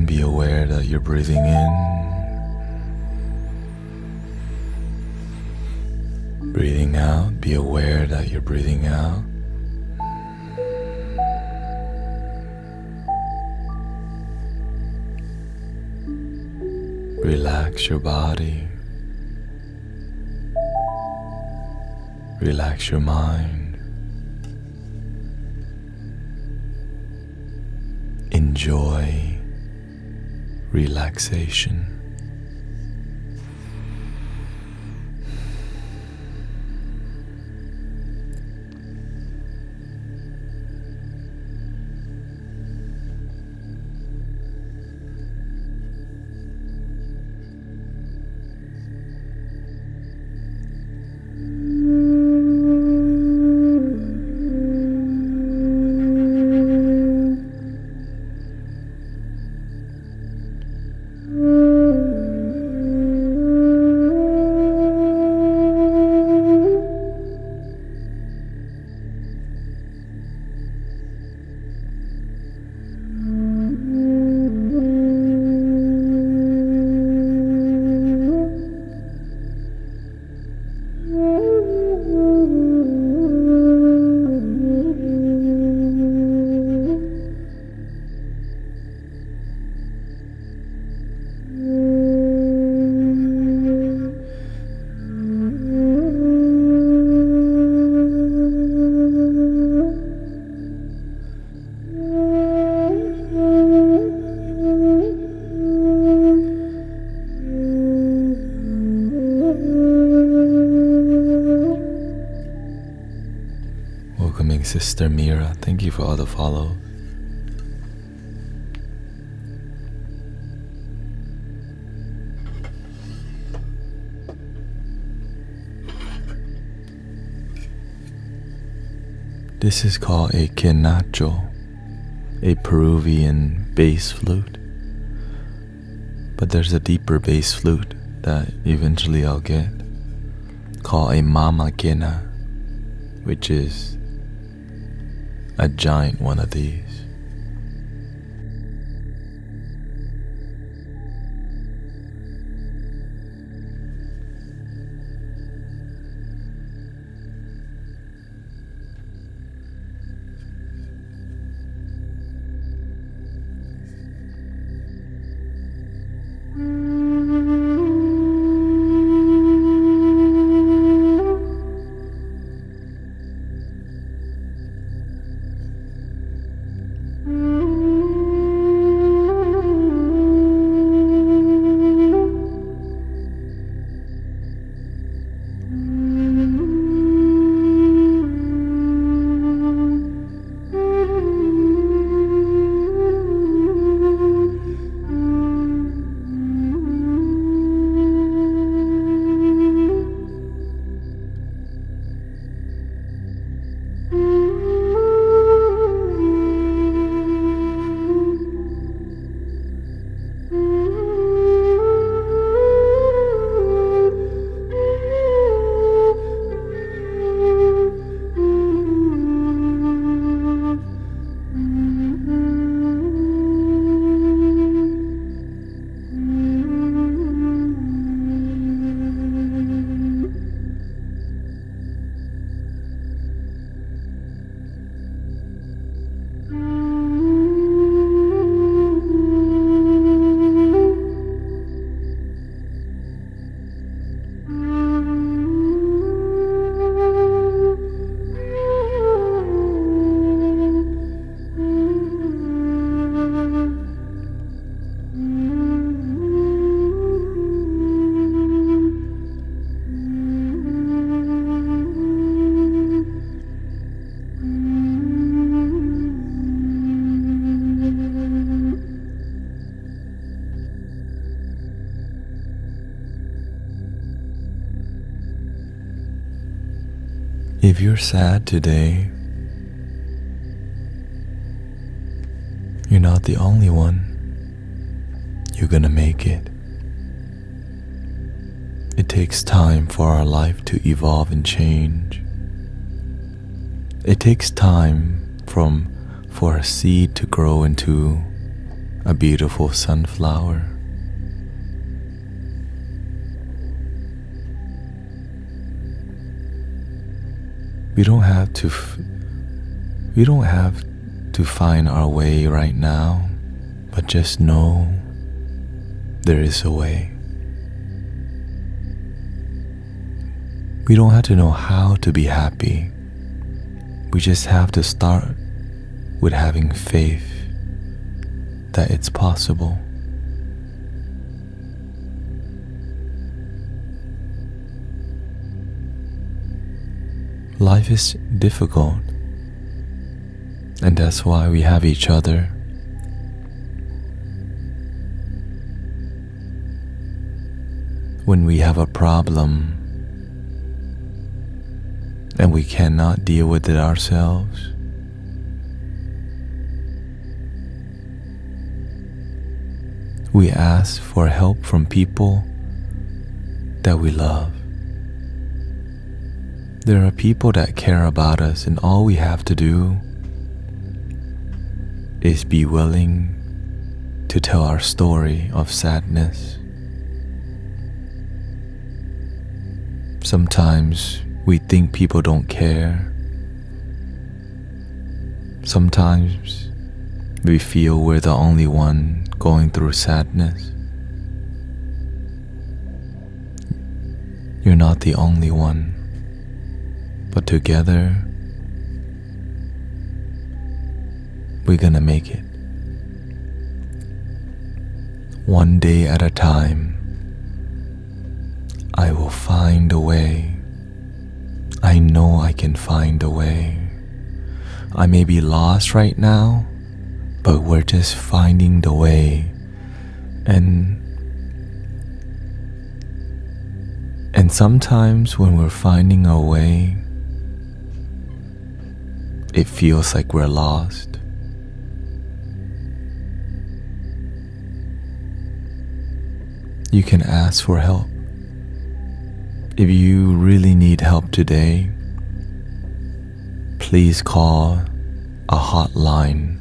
Be aware that you're breathing in, breathing out. Be aware that you're breathing out. Relax your body. Relax your mind. Enjoy relaxation. Welcoming Sister Mira, thank you for all the follows. This is called a quenacho, a Peruvian bass flute. But there's a deeper bass flute that eventually I'll get, called a mama quena, which is a giant one of these. If you're sad today, you're not the only one. You're gonna make it. It takes time for our life to evolve and change. It takes time for a seed to grow into a beautiful sunflower. We don't have to find our way right now, but just know there is a way. We don't have to know how to be happy. We just have to start with having faith that it's possible. Life is difficult, and that's why we have each other. When we have a problem and we cannot deal with it ourselves, we ask for help from people that we love. There are people that care about us, and all we have to do is be willing to tell our story of sadness. Sometimes we think people don't care. Sometimes we feel we're the only one going through sadness. You're not the only one, but together we're gonna make it. One day at a time. I will find a way. I know I can find a way. I may be lost right now, but we're just finding the way. And sometimes when we're finding our way, it feels like we're lost. You can ask for help. If you really need help today, please call a hotline.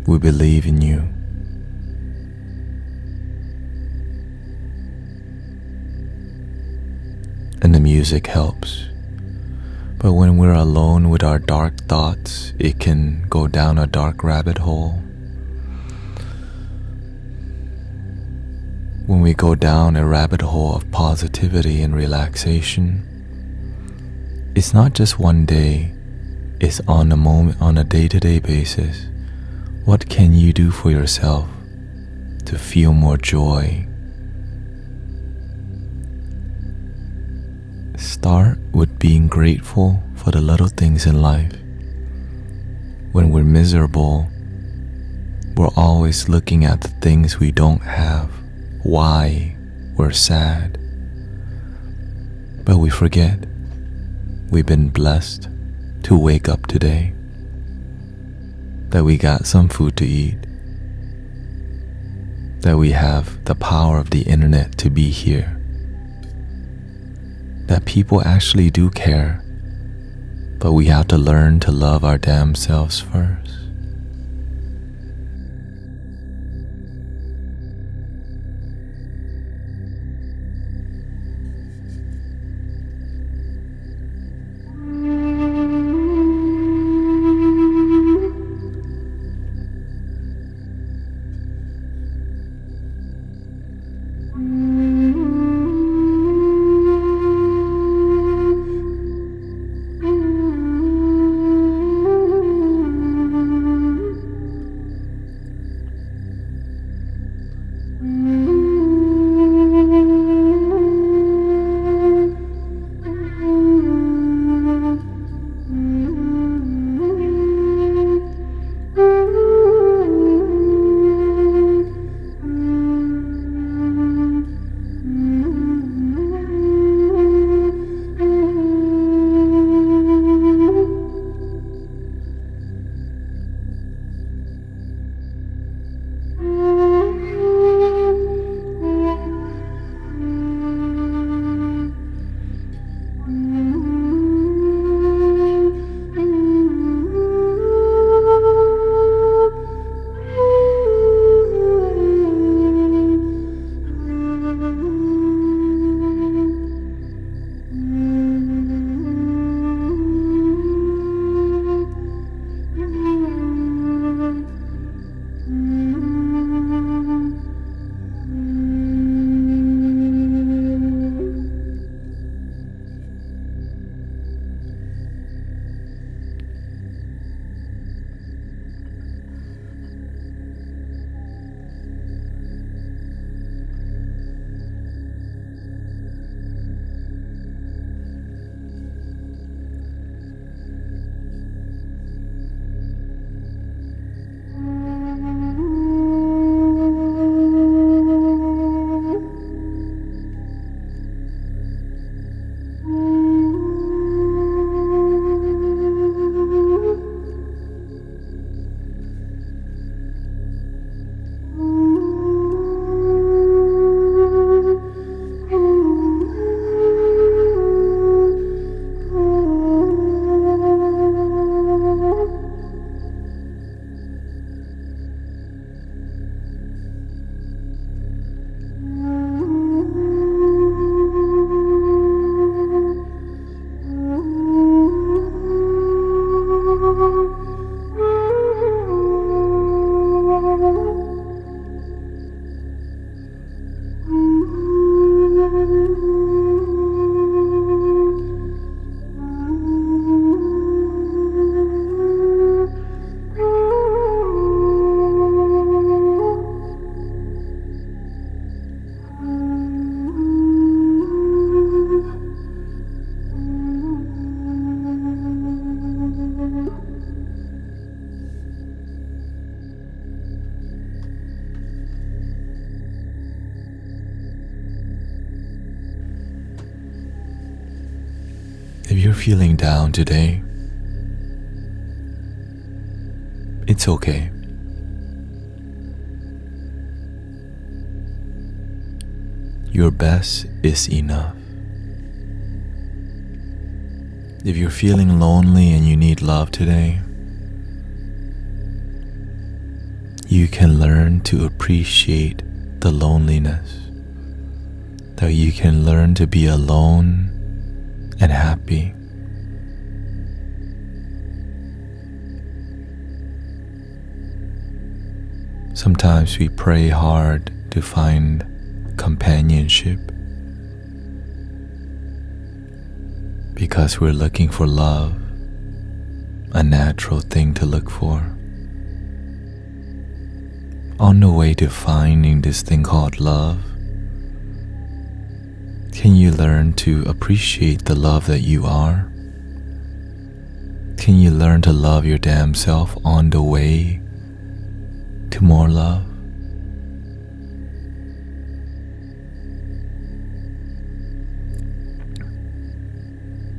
We believe in you. And the music helps. But when we're alone with our dark thoughts, it can go down a dark rabbit hole. When we go down a rabbit hole of positivity and relaxation, it's not just one day, it's on a day-to-day basis. What can you do for yourself to feel more joy? Start with being grateful for the little things in life. When we're miserable, we're always looking at the things we don't have. Why we're sad. But we forget we've been blessed to wake up today, that we got some food to eat, that we have the power of the internet to be here, that people actually do care, but we have to learn to love our damn selves first. you're feeling down today, it's okay. Your best is enough. If you're feeling lonely and you need love today, you can learn to appreciate the loneliness, that you can learn to be alone and happy. Sometimes we pray hard to find companionship because we're looking for love, a natural thing to look for. On the way to finding this thing called love, can you learn to appreciate the love that you are? Can you learn to love your damn self on the way to more love?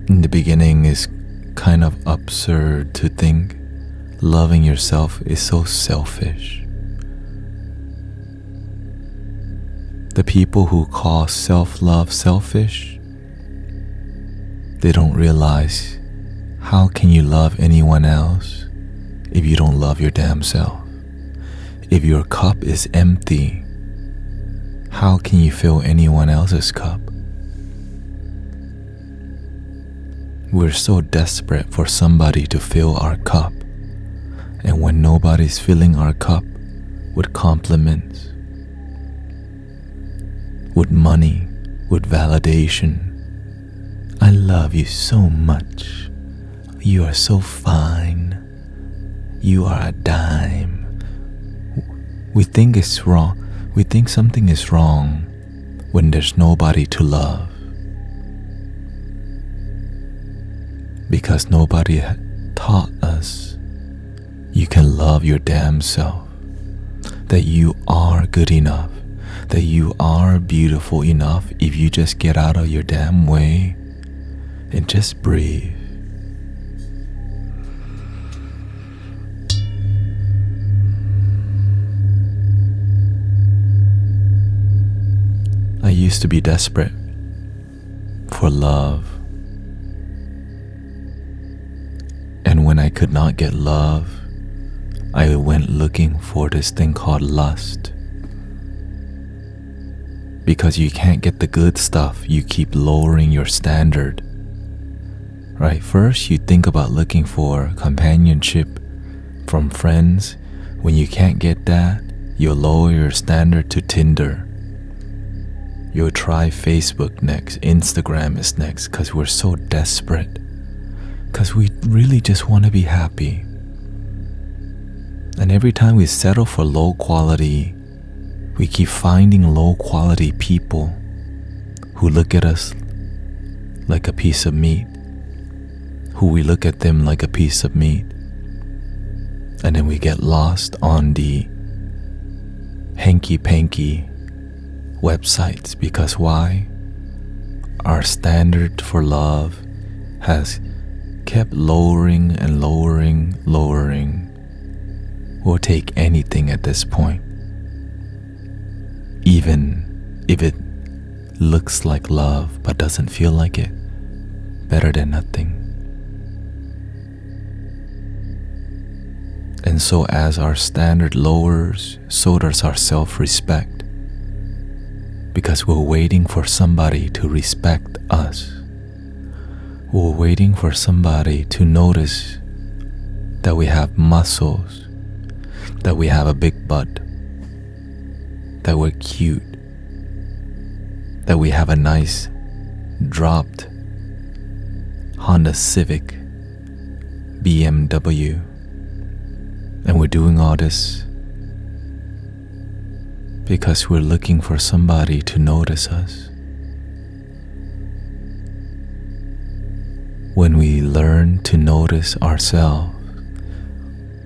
In the beginning, it's kind of absurd to think loving yourself is so selfish. The people who call self-love selfish, they don't realize how can you love anyone else if you don't love your damn self? If your cup is empty, how can you fill anyone else's cup? We're so desperate for somebody to fill our cup, and when nobody's filling our cup with compliments, with money, with validation, I love you so much, you are so fine, you are a dime. We think it's wrong. We think something is wrong when there's nobody to love, because nobody taught us you can love your damn self, that you are good enough, that you are beautiful enough if you just get out of your damn way and just breathe. I used to be desperate for love, and when I could not get love, I went looking for this thing called lust. Because you can't get the good stuff, you keep lowering your standard. Right? First, you think about looking for companionship from friends. When you can't get that, you'll lower your standard to Tinder. You'll try Facebook next, Instagram is next, because we're so desperate. Because we really just want to be happy. And every time we settle for low quality, we keep finding low quality people who look at us like a piece of meat, who we look at them like a piece of meat, and then we get lost on the hanky-panky websites. Because why? Our standard for love has kept lowering and lowering. We'll take anything at this point, even if it looks like love but doesn't feel like it. Better than nothing. And so as our standard lowers, so does our self-respect, because we're waiting for somebody to respect us. We're waiting for somebody to notice that we have muscles, that we have a big butt, that we're cute, that we have a nice dropped Honda Civic, BMW, and we're doing all this because we're looking for somebody to notice us. When we learn to notice ourselves,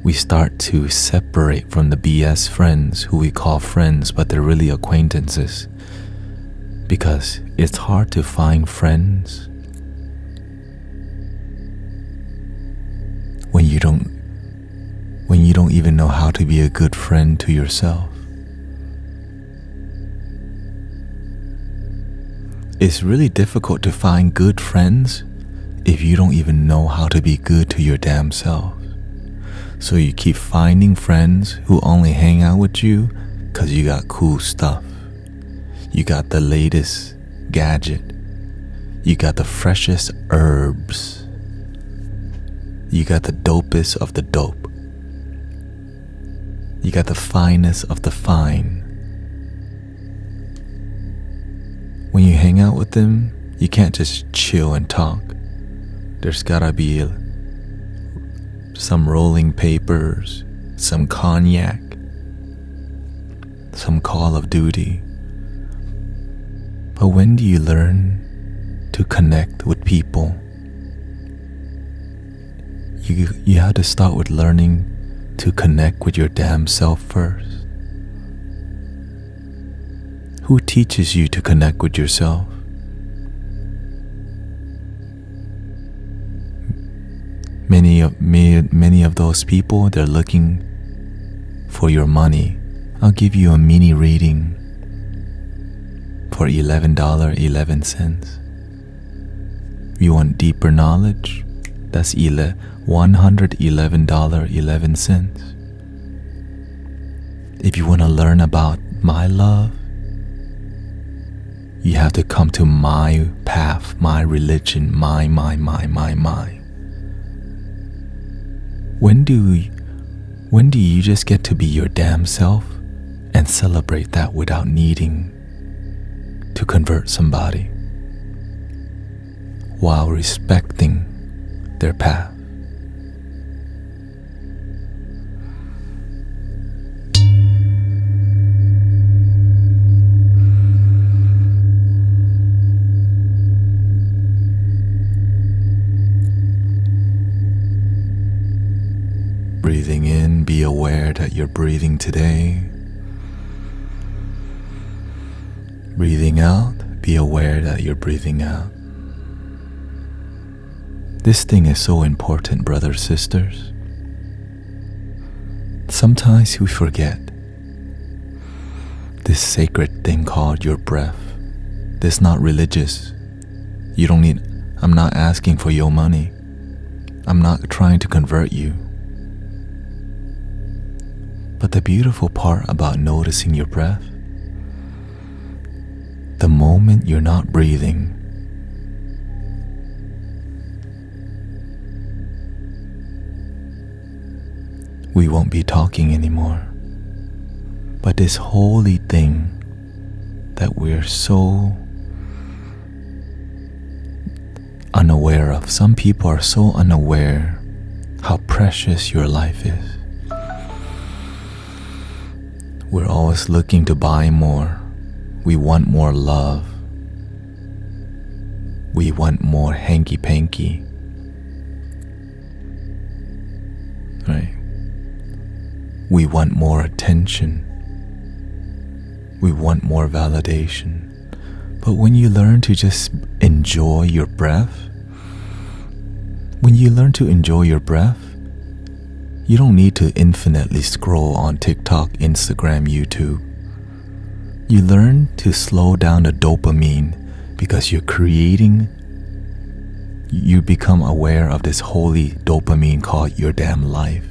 we start to separate from the BS friends who we call friends, but they're really acquaintances. Because it's hard to find friends you don't even know how to be a good friend to yourself. It's really difficult to find good friends if you don't even know how to be good to your damn self. So you keep finding friends who only hang out with you because you got cool stuff. You got the latest gadget. You got the freshest herbs. You got the dopest of the dope. You got the finest of the fine. When you hang out with them, you can't just chill and talk. There's gotta be some rolling papers, some cognac, some Call of Duty. But when do you learn to connect with people? You have to start with learning to connect with your damn self first. Who teaches you to connect with yourself? Many of those people, they're looking for your money. I'll give you a mini reading for $11.11. You want deeper knowledge? That's $111.11. If you want to learn about my love, you have to come to my path, my religion, my. When do you just get to be your damn self and celebrate that without needing to convert somebody while respecting their path? Breathing in, be aware that you're breathing today. Breathing out, be aware that you're breathing out. This thing is so important, brothers, sisters. Sometimes we forget this sacred thing called your breath. This is not religious. I'm not asking for your money. I'm not trying to convert you. But the beautiful part about noticing your breath, the moment you're not breathing, we won't be talking anymore. But this holy thing that we're so unaware of, some people are so unaware how precious your life is. We're always looking to buy more. We want more love. We want more hanky-panky. Right? We want more attention. We want more validation. But when you learn to just enjoy your breath, you don't need to infinitely scroll on TikTok, Instagram, YouTube. You learn to slow down the dopamine because you become aware of this holy dopamine called your damn life.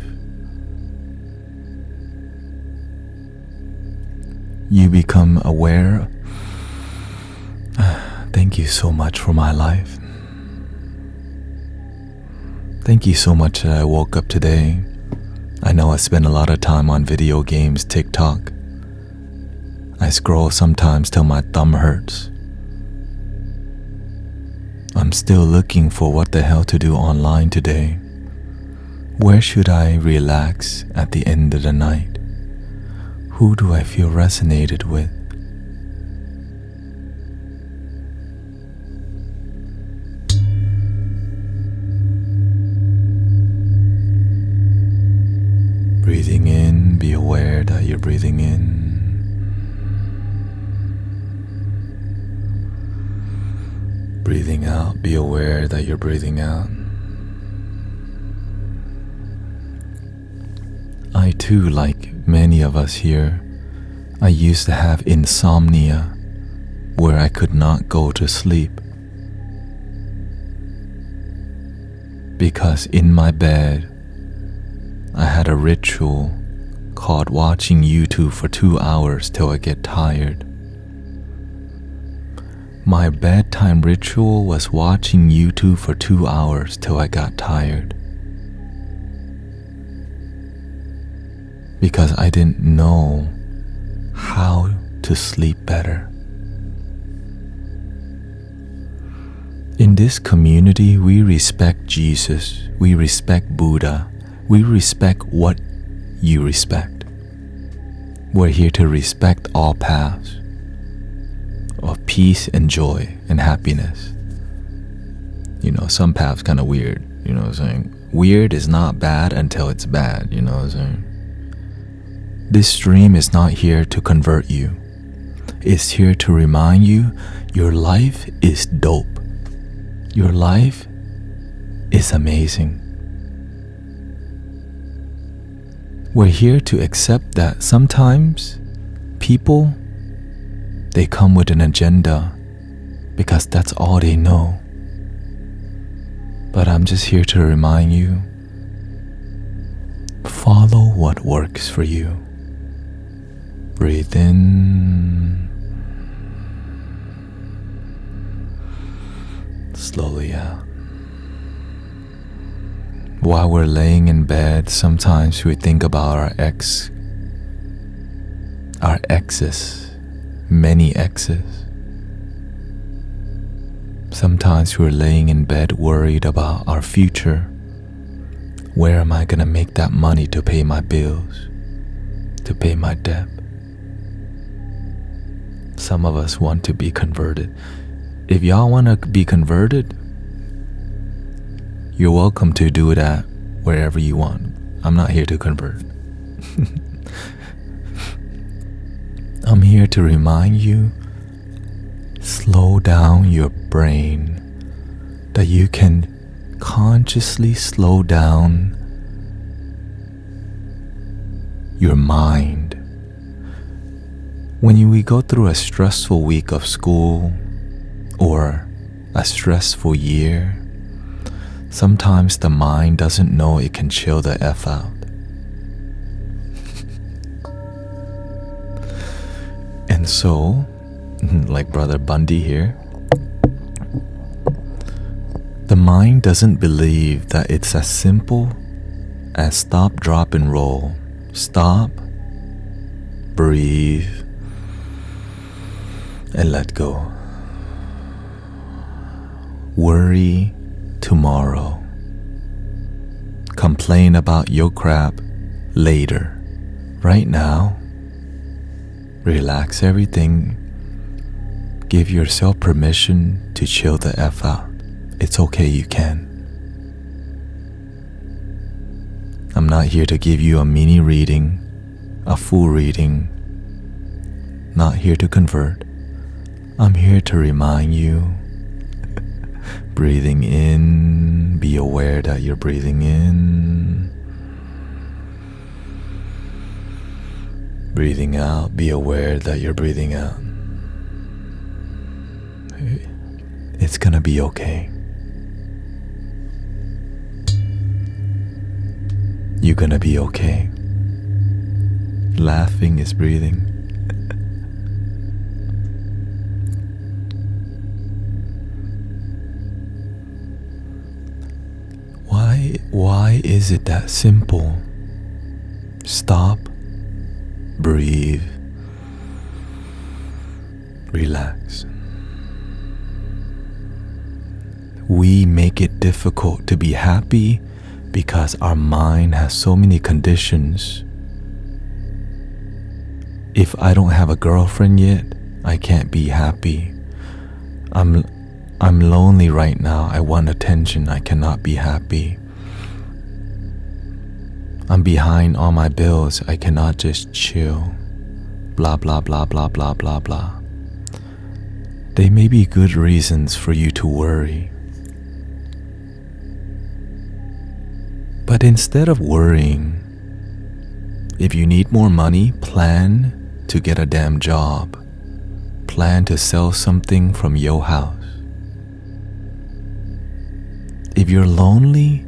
You become aware, thank you so much for my life. Thank you so much that I woke up today. I know I spend a lot of time on video games, TikTok. I scroll sometimes till my thumb hurts. I'm still looking for what the hell to do online today. Where should I relax at the end of the night? Who do I feel resonated with? Breathing in, be aware that you're breathing in. Breathing out, be aware that you're breathing out. I too, like many of us here, I used to have insomnia where I could not go to sleep because in my bed I had a ritual called watching YouTube for 2 hours till I get tired. My bedtime ritual was watching YouTube for 2 hours till I got tired. Because I didn't know how to sleep better. In this community, we respect Jesus, we respect Buddha, we respect what you respect. We're here to respect all paths of peace and joy and happiness. You know, some paths kind of weird, you know what I'm saying? Weird is not bad until it's bad, you know what I'm saying? This stream is not here to convert you. It's here to remind you your life is dope. Your life is amazing. We're here to accept that sometimes people, they come with an agenda because that's all they know. But I'm just here to remind you, follow what works for you. Breathe in, slowly out. While we're laying in bed, sometimes we think about our exes, many exes. Sometimes we're laying in bed worried about our future. Where am I gonna make that money to pay my bills, to pay my debt? Some of us want to be converted. If y'all want to be converted, you're welcome to do that wherever you want. I'm not here to convert. I'm here to remind you, slow down your brain, that you can consciously slow down your mind. When we go through a stressful week of school or a stressful year, sometimes the mind doesn't know it can chill the F out. And so, like Brother Bundy here, the mind doesn't believe that it's as simple as stop, drop, and roll. Stop, breathe, and let go. Worry tomorrow. Complain about your crap later. Right now, relax everything. Give yourself permission to chill the F out. It's okay, you can. I'm not here to give you a mini reading, a full reading. Not here to convert. I'm here to remind you. Breathing in, be aware that you're breathing in. Breathing out, be aware that you're breathing out. It's gonna be okay. You're gonna be okay. Laughing is breathing. Why is it that simple? Stop, breathe, relax. We make it difficult to be happy because our mind has so many conditions. If I don't have a girlfriend yet, I can't be happy. I'm lonely right now. I want attention. I cannot be happy. I'm behind on my bills. I cannot just chill. Blah, blah, blah, blah, blah, blah, blah. They may be good reasons for you to worry. But instead of worrying, If you need more money, plan to get a damn job. Plan to sell something from your house. If you're lonely,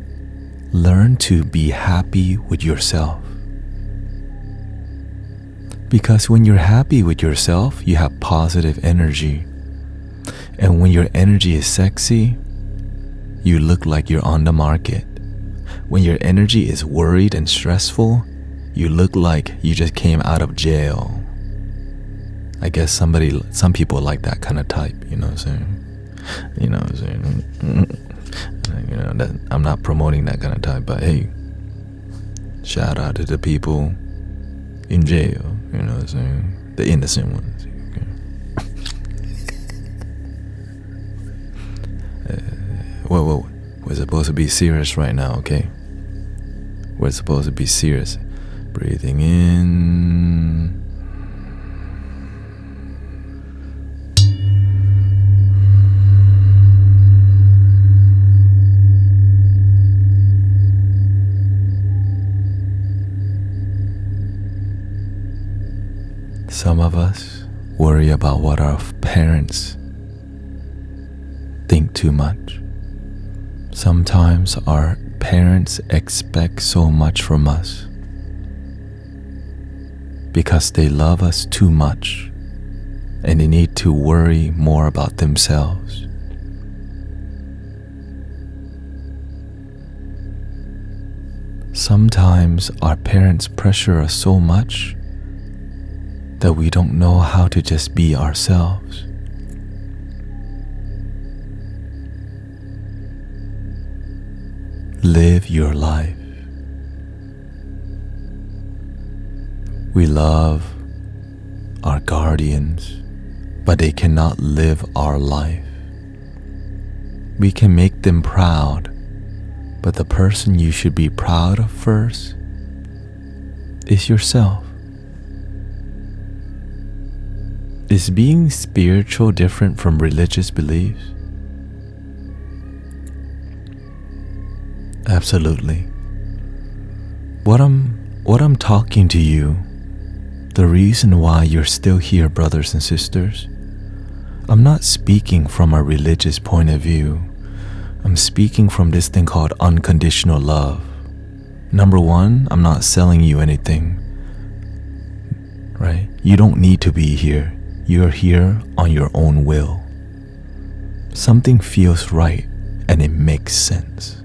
learn to be happy with yourself. Because when you're happy with yourself, you have positive energy. And when your energy is sexy, you look like you're on the market. When your energy is worried and stressful, you look like you just came out of jail. I guess some people like that kind of type, you know what I'm saying? You know what I'm saying? You know, that I'm not promoting that kind of type, but hey, shout out to the people in jail, you know what I'm saying? The innocent ones. Whoa, we're supposed to be serious right now, okay? We're supposed to be serious. Breathing in. Some of us worry about what our parents think too much. Sometimes our parents expect so much from us because they love us too much and they need to worry more about themselves. Sometimes our parents pressure us so much that we don't know how to just be ourselves. Live your life. We love our guardians, but they cannot live our life. We can make them proud, but the person you should be proud of first is yourself. Is being spiritual different from religious beliefs? Absolutely. What I'm talking to you, the reason why you're still here, brothers and sisters, I'm not speaking from a religious point of view. I'm speaking from this thing called unconditional love. Number one, I'm not selling you anything, right? You don't need to be here. You're here on your own will. Something feels right and it makes sense.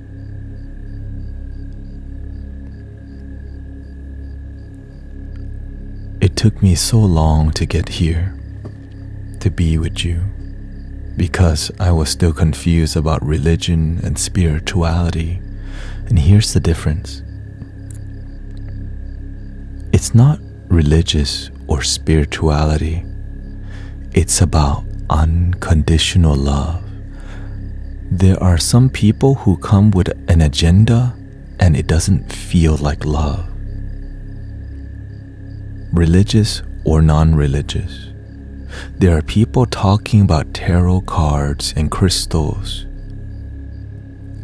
It took me so long to get here, to be with you, because I was still confused about religion and spirituality. And here's the difference. It's not religious or spirituality. It's about unconditional love. There are some people who come with an agenda and it doesn't feel like love. Religious or non-religious. There are people talking about tarot cards and crystals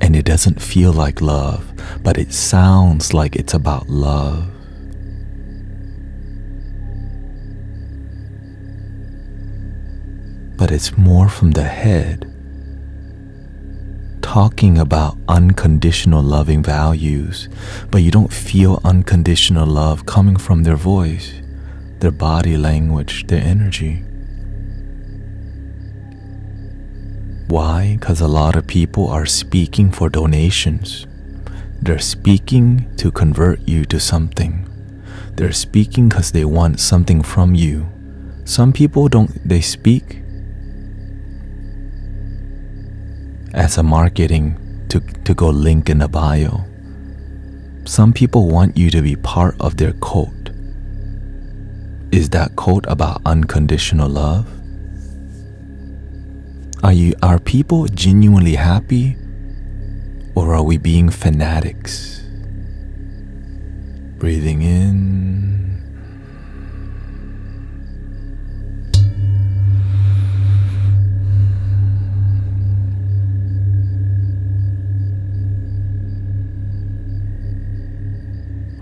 and it doesn't feel like love, but it sounds like it's about love. But it's more from the head, talking about unconditional loving values, but you don't feel unconditional love coming from their voice, their body language, their energy. Why? Because a lot of people are speaking for donations. They're speaking to convert you to something. They're speaking because they want something from you. Some people they speak as a marketing to go link in the bio. Some people want you to be part of their cult. Is that cult about unconditional love? Are people genuinely happy, or are we being fanatics? Breathing in.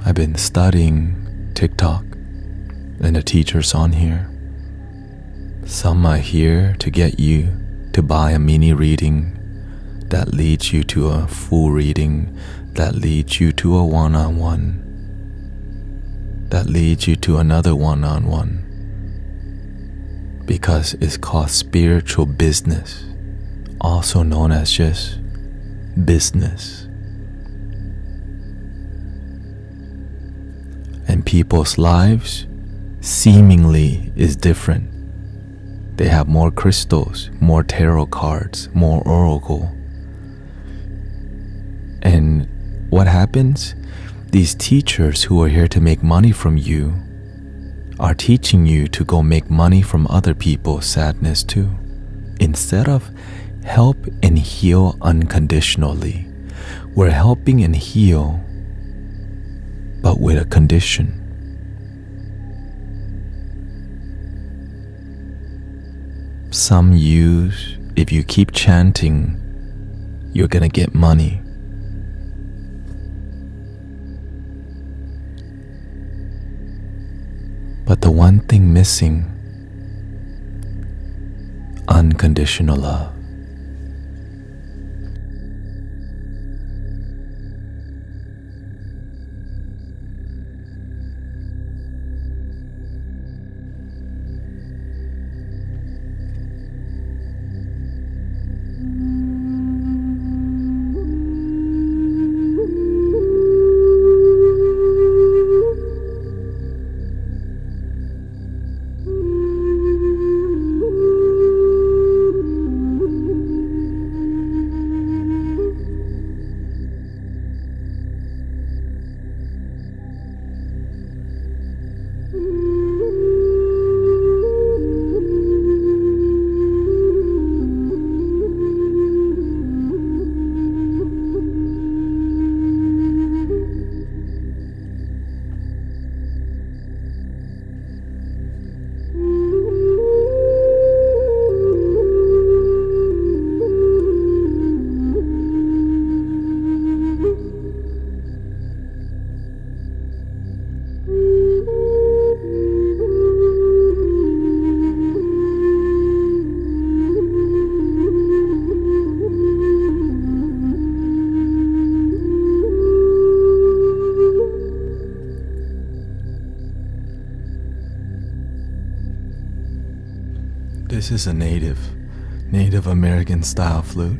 I've been studying TikTok, and the teachers on here. Some are here to get you to buy a mini reading that leads you to a full reading, that leads you to a one-on-one, that leads you to another one-on-one, because it's called spiritual business, also known as just business. And people's lives seemingly is different. They have more crystals, more tarot cards, more oracle. And what happens? These teachers who are here to make money from you are teaching you to go make money from other people's sadness too, instead of help and heal unconditionally. We're helping and heal, but with a condition. Some use, if you keep chanting, you're gonna get money. But the one thing missing, unconditional love. This is a Native American style flute.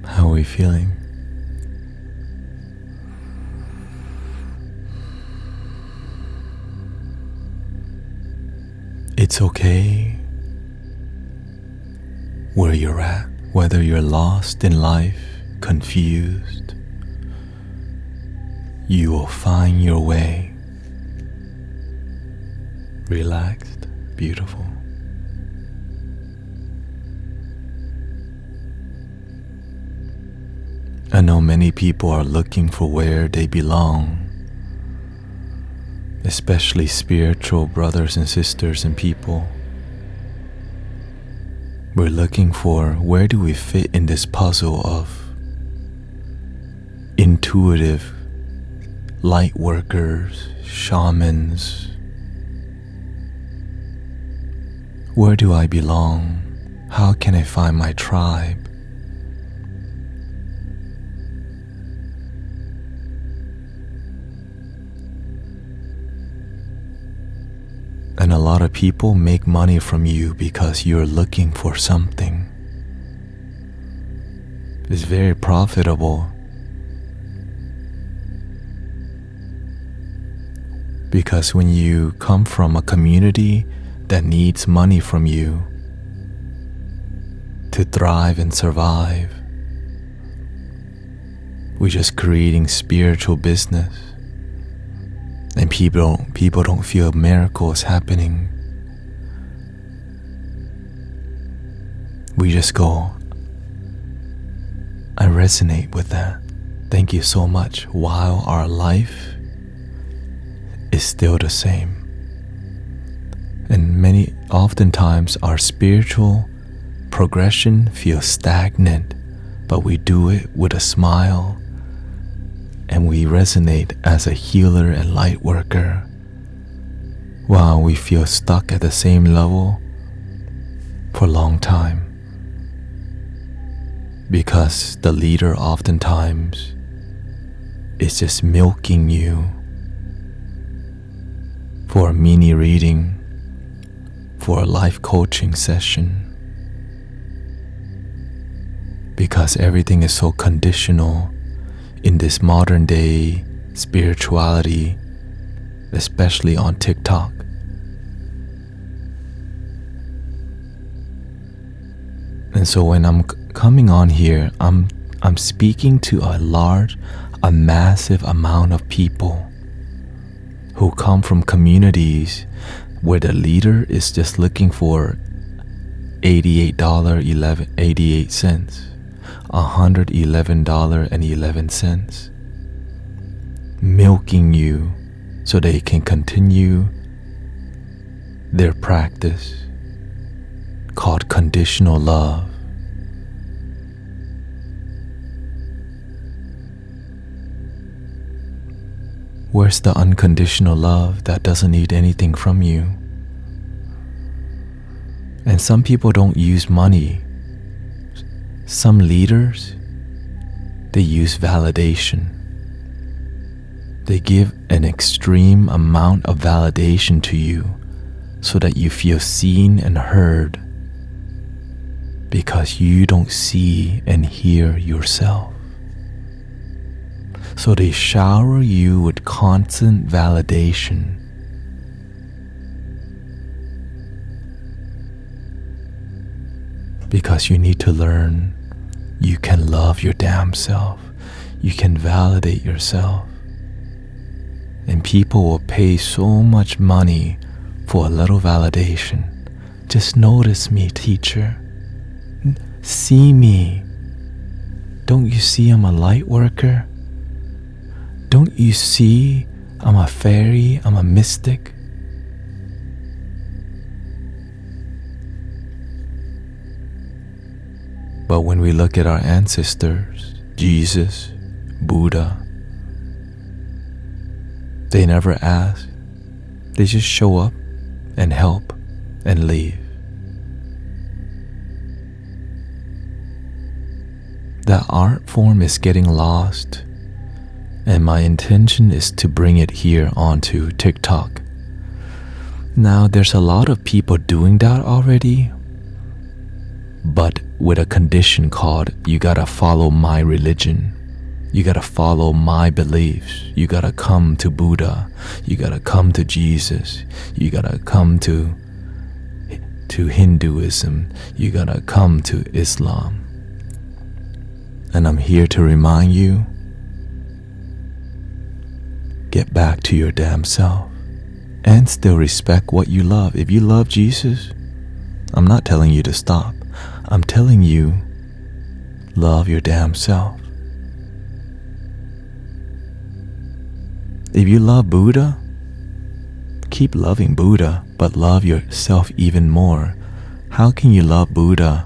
How are we feeling? It's okay where you're at, whether you're lost in life, confused. You will find your way. Relaxed, beautiful. I know many people are looking for where they belong, especially spiritual brothers and sisters and people. We're looking for where do we fit in this puzzle of intuitive light workers, shamans. Where do I belong? How can I find my tribe? And a lot of people make money from you because you're looking for something. It's very profitable. Because when you come from a community that needs money from you to thrive and survive, we're just creating spiritual business. And people don't feel miracles happening. We just go, I resonate with that. Thank you so much. While our life is still the same. And oftentimes our spiritual progression feels stagnant, but we do it with a smile. And we resonate as a healer and light worker, while we feel stuck at the same level for a long time. Because the leader oftentimes is just milking you for a mini reading, for a life coaching session. Because everything is so conditional in this modern day spirituality, especially on TikTok. And so when I'm coming on here, I'm speaking to a massive amount of people who come from communities where the leader is just looking for $88.88. $111.11, milking you so they can continue their practice called conditional love. Where's the unconditional love that doesn't need anything from you? And some people don't use money. Some leaders, they use validation. They give an extreme amount of validation to you so that you feel seen and heard, because you don't see and hear yourself. So they shower you with constant validation. Because you need to learn you can love your damn self. You can validate yourself. And people will pay so much money for a little validation. Just notice me, teacher. See me. Don't you see I'm a light worker? Don't you see I'm a fairy? I'm a mystic? But when we look at our ancestors, Jesus, Buddha, they never ask. They just show up and help and leave. That art form is getting lost, and my intention is to bring it here onto TikTok. Now, there's a lot of people doing that already, but with a condition called, you gotta follow my religion. You gotta follow my beliefs. You gotta come to Buddha. You gotta come to Jesus. You gotta come to to Hinduism, you gotta come to Islam. And I'm here to remind you, get back to your damn self and still respect what you love. If you love Jesus, I'm not telling you to stop. I'm telling you, love your damn self. If you love Buddha, keep loving Buddha, but love yourself even more. How can you love Buddha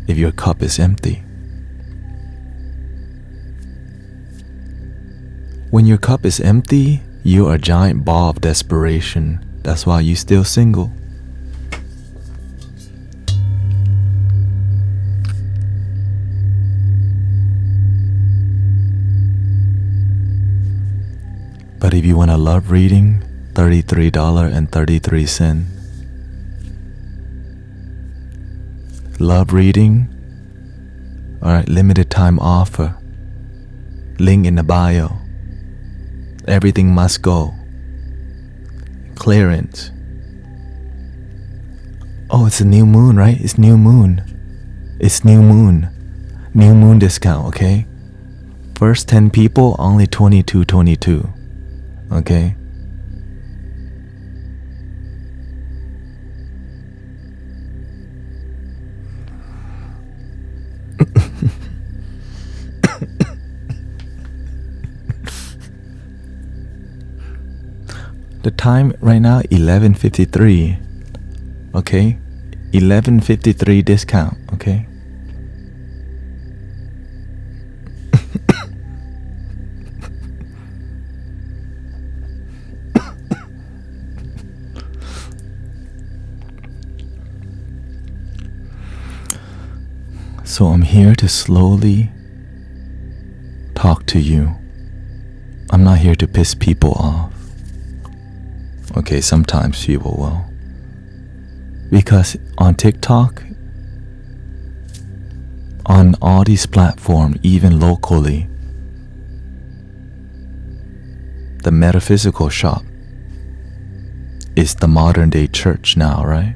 if your cup is empty? When your cup is empty, you're a giant ball of desperation. That's why you're still single. But if you want a love reading, $33.33. Love reading, alright, limited time offer. Link in the bio. Everything must go. Clearance. Oh, it's a new moon, right? It's new moon. It's new moon. New moon discount, okay? First 10 people, only $22.22. Okay? The time right now, 11:53. Okay? 11:53 discount, okay? So I'm here to slowly talk to you. I'm not here to piss people off. Okay, sometimes people will. Because on TikTok, on all these platforms, even locally, the metaphysical shop is the modern day church now, right?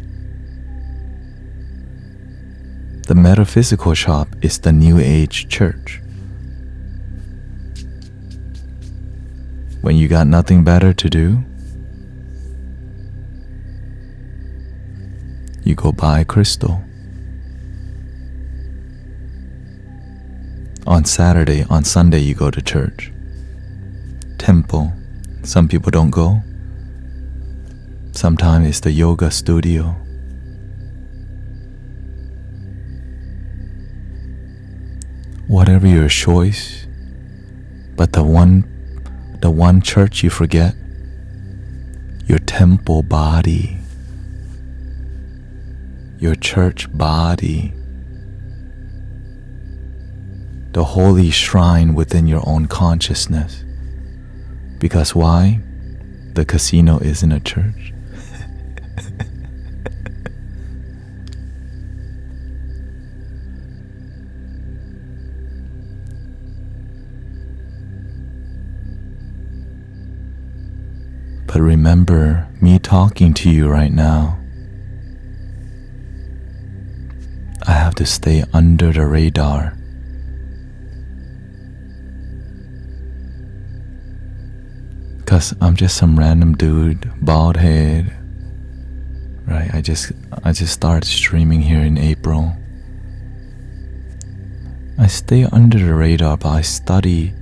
The metaphysical shop is the new age church. When you got nothing better to do, you go buy crystal. On Saturday, on Sunday, you go to church. Temple. Some people don't go. Sometimes it's the yoga studio. Whatever your choice, but the one church you forget, your temple body, your church body, the holy shrine within your own consciousness. Because why? The casino isn't a church. But remember, me talking to you right now, I have to stay under the radar. Cause I'm just some random dude, bald head, right? I just started streaming here in April. I stay under the radar, but I study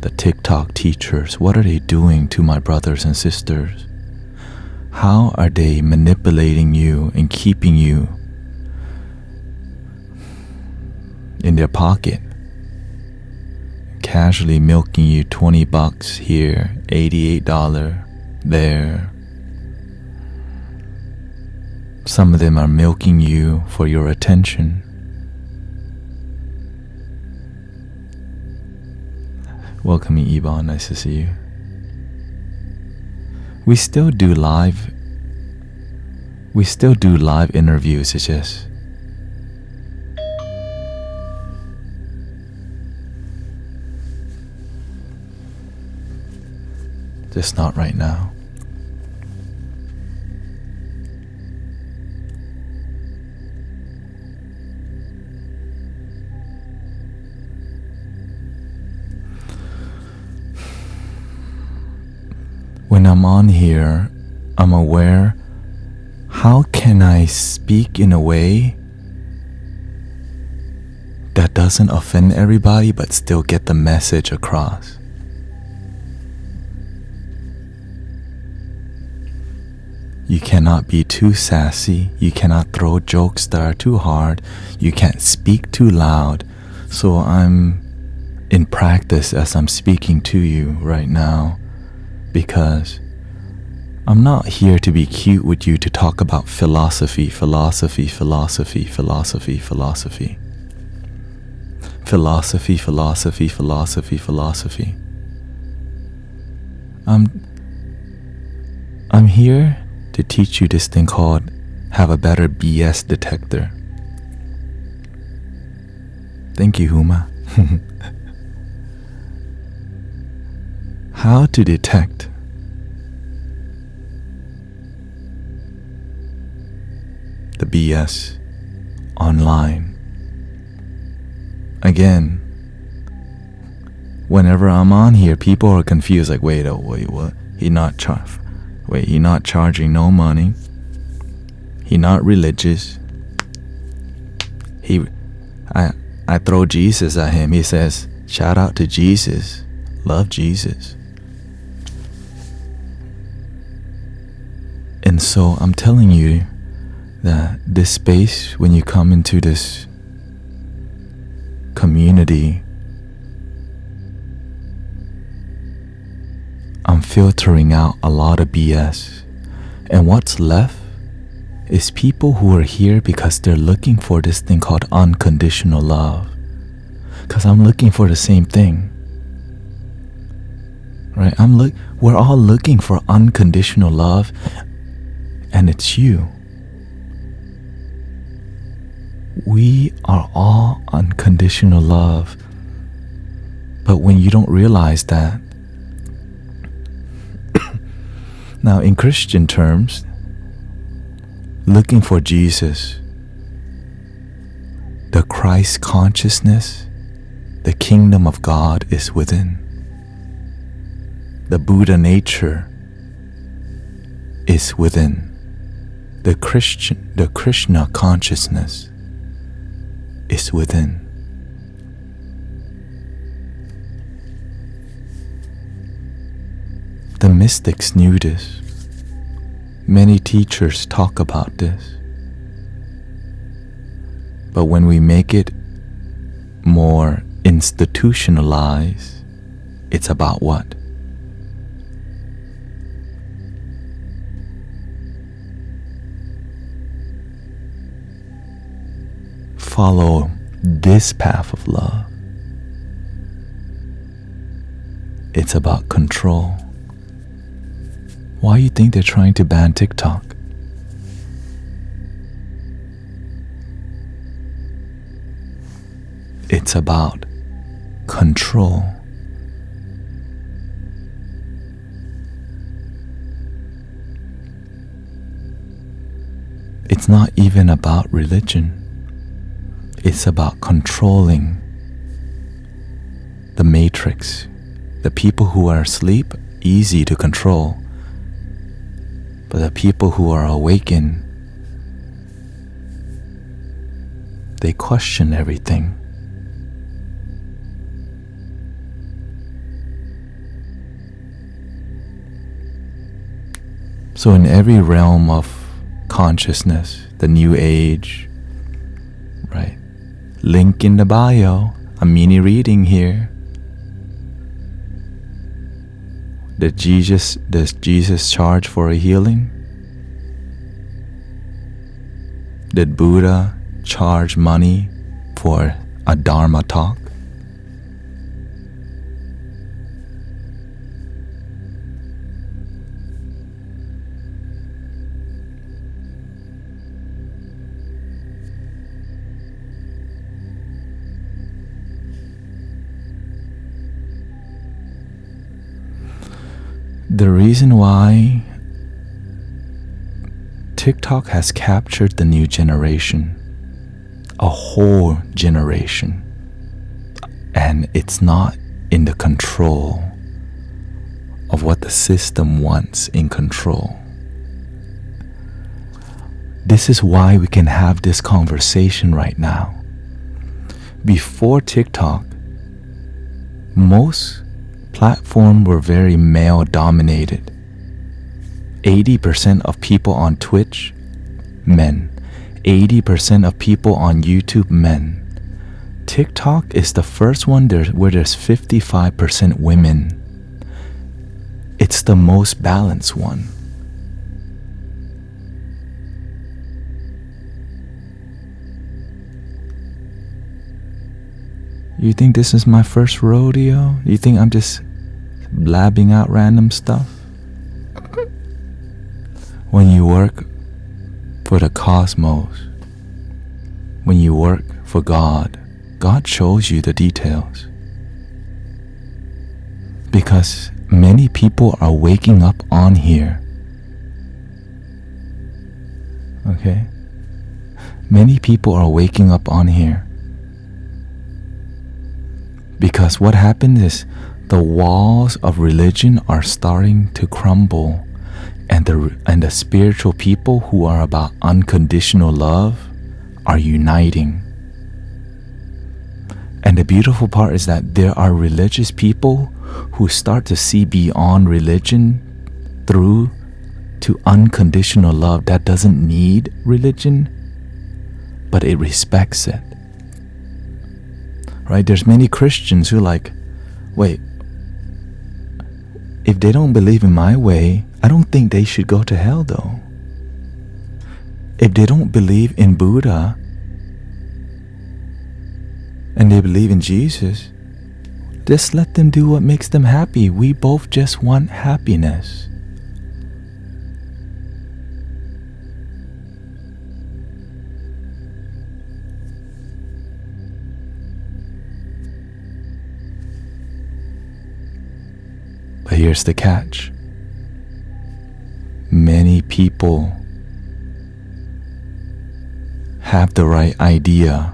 the TikTok teachers. What are they doing to my brothers and sisters? How are they manipulating you and keeping you in their pocket? Casually milking you $20 here, $88 there. Some of them are milking you for your attention. Welcome, Yvonne. Nice to see you. We still do live interviews. It's just not right now. I'm on here, I'm aware, how can I speak in a way that doesn't offend everybody but still get the message across? You cannot be too sassy, you cannot throw jokes that are too hard, you can't speak too loud. So I'm in practice as I'm speaking to you right now, because I'm not here to be cute with you to talk about philosophy. I'm here to teach you this thing called have a better BS detector. Thank you, Huma. How to detect the BS online. Again, whenever I'm on here, people are confused, like, wait, what? He not charging no money. He not religious. I throw Jesus at him. He says, shout out to Jesus. Love Jesus. And so I'm telling you that this space, when you come into this community, I'm filtering out a lot of BS. And what's left is people who are here because they're looking for this thing called unconditional love. Because I'm looking for the same thing. Right? We're all looking for unconditional love, and it's you. We are all unconditional love. But when you don't realize that, now in Christian terms, looking for Jesus, the Christ consciousness, the kingdom of God is within. The Buddha nature is within. The Krishna consciousness is within. The mystics knew this. Many teachers talk about this. But when we make it more institutionalized, it's about what? Follow this path of love. It's about control. Why do you think they're trying to ban TikTok? It's about control. It's not even about religion. It's about controlling the matrix. The people who are asleep, easy to control. But the people who are awakened, they question everything. So in every realm of consciousness, the new age, right? Link in the bio, a mini reading here. Does Jesus charge for a healing? Did Buddha charge money for a Dharma talk? The reason why TikTok has captured the new generation, a whole generation, and it's not in the control of what the system wants in control. This is why we can have this conversation right now. Before TikTok, most platforms were very male dominated. 80% of people on Twitch, men. 80% of people on YouTube, men. TikTok is the first one where there's 55% women. It's the most balanced one. You think this is my first rodeo? You think I'm just blabbing out random stuff? When you work for the cosmos, when you work for God, God shows you the details. Because many people are waking up on here. Okay? Many people are waking up on here. Because what happens is the walls of religion are starting to crumble, and the spiritual people who are about unconditional love are uniting. And the beautiful part is that there are religious people who start to see beyond religion through to unconditional love that doesn't need religion, but it respects it. Right? There's many Christians who are like, wait, if they don't believe in my way, I don't think they should go to hell though. If they don't believe in Buddha and they believe in Jesus, just let them do what makes them happy. We both just want happiness. But here's the catch. Many people have the right idea,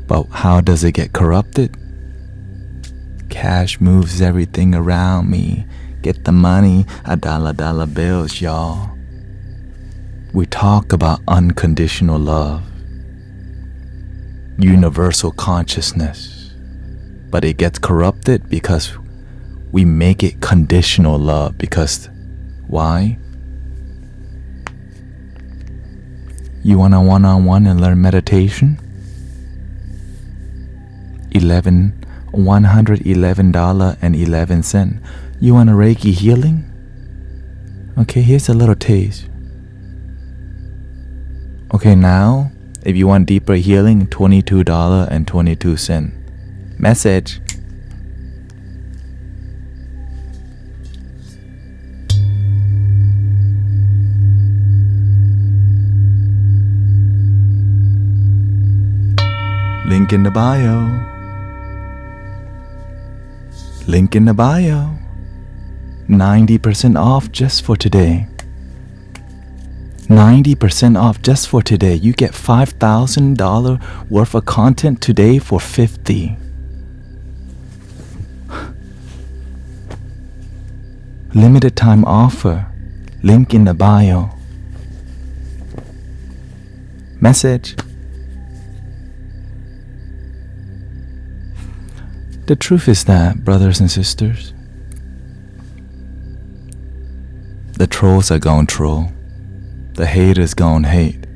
but how does it get corrupted? Cash moves everything around me. Get the money, dollar bills, y'all. We talk about unconditional love, universal consciousness, but it gets corrupted because we make it conditional love. Because why? You want a one-on-one and learn meditation? $111.11. You want a Reiki healing? Okay, here's a little taste. Okay, now, if you want deeper healing, $22.22. Message. Link in the bio. Link in the bio. 90% off just for today. 90% off just for today. You get $5,000 worth of content today for $50. Limited time offer. Link in the bio. Message. The truth is that, brothers and sisters, the trolls are gonna troll. The haters gonna hate.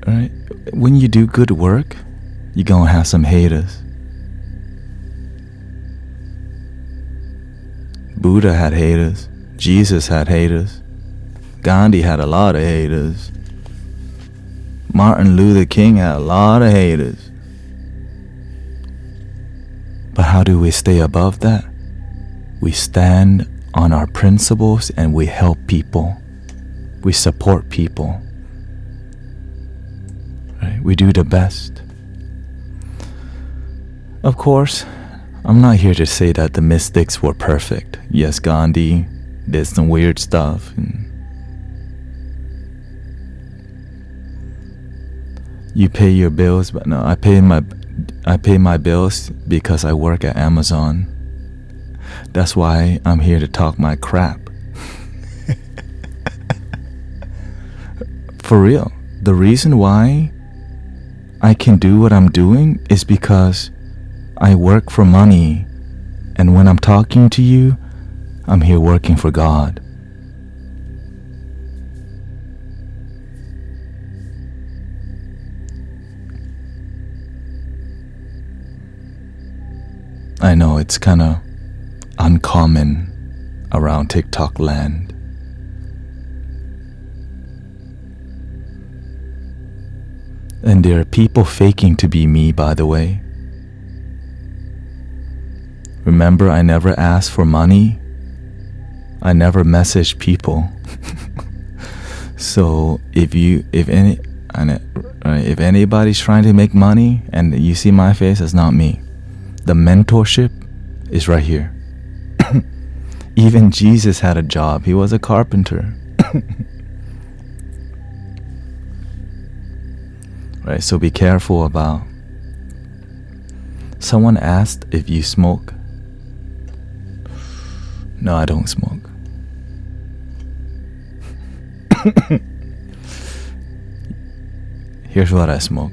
Right, when you do good work, you're gonna have some haters. Buddha had haters. Jesus had haters. Gandhi had a lot of haters. Martin Luther King had a lot of haters. But how do we stay above that? We stand on our principles and we help people. We support people. Right? We do the best. Of course, I'm not here to say that the mystics were perfect. Yes, Gandhi did some weird stuff. You pay your bills, but no, I pay my I pay my bills because I work at Amazon. That's why I'm here to talk my crap. For real, the reason why I can do what I'm doing is because I work for money, and when I'm talking to you, I'm here working for God. I know it's kind of uncommon around TikTok land. And there are people faking to be me, by the way. Remember, I never asked for money. I never messaged people. So if anybody's trying to make money and you see my face, it's not me. The mentorship is right here. Even Jesus had a job. He was a carpenter. Right, so be careful about. Someone asked if you smoke. No, I don't smoke. Here's what I smoke.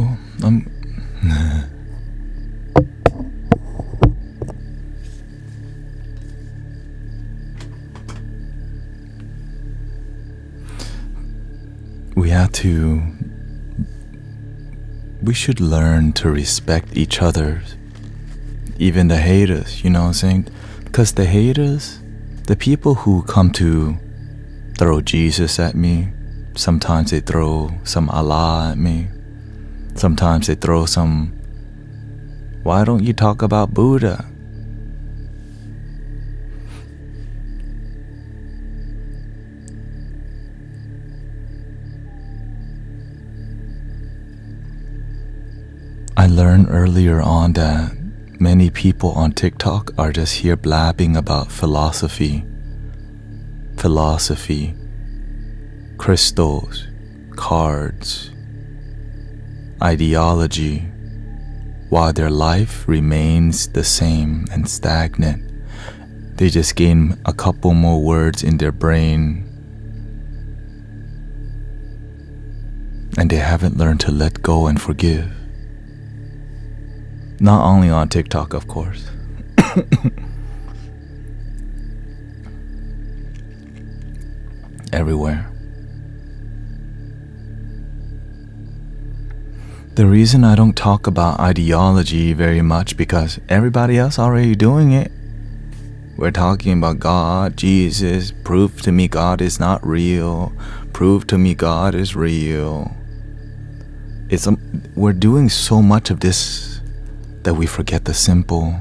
Well, we should learn to respect each other, even the haters, you know what I'm saying? Because the haters, the people who come to throw Jesus at me, sometimes they throw some Allah at me, sometimes they throw some, why don't you talk about Buddha? I learned earlier on that many people on TikTok are just here blabbing about philosophy, crystals, cards, ideology, while their life remains the same and stagnant. They just gain a couple more words in their brain, and they haven't learned to let go and forgive. Not only on TikTok, of course. Everywhere. The reason I don't talk about ideology very much because everybody else already doing it. We're talking about God, Jesus, prove to me God is not real, prove to me God is real. We're doing so much of this that we forget the simple.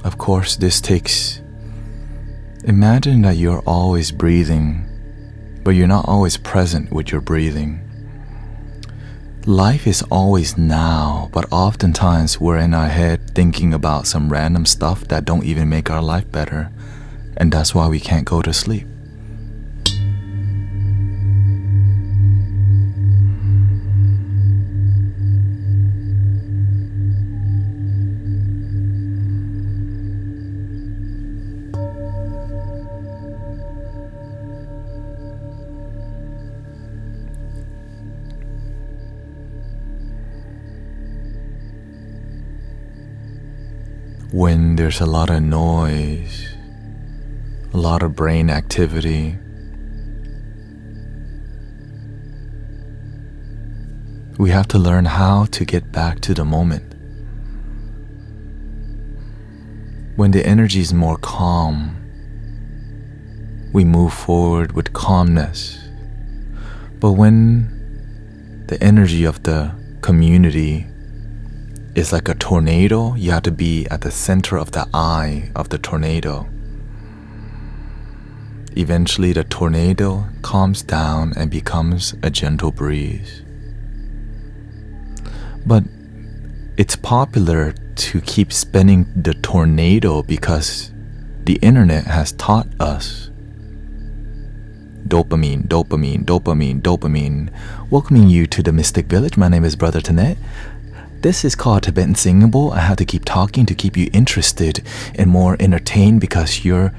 Of course, this takes... Imagine that you're always breathing, but you're not always present with your breathing. Life is always now, but oftentimes we're in our head thinking about some random stuff that don't even make our life better, and that's why we can't go to sleep. When there's a lot of noise, a lot of brain activity, we have to learn how to get back to the moment. When the energy is more calm, we move forward with calmness. But when the energy of the community is like a tornado, you have to be at the center of the eye of the tornado. Eventually the tornado calms down and becomes a gentle breeze. But it's popular to keep spinning the tornado because the internet has taught us dopamine, dopamine, dopamine, dopamine. Welcoming you to the Mystic Village. My name is Brother Tanet. This is called Tibetan Singable. I have to keep talking to keep you interested and more entertained because you've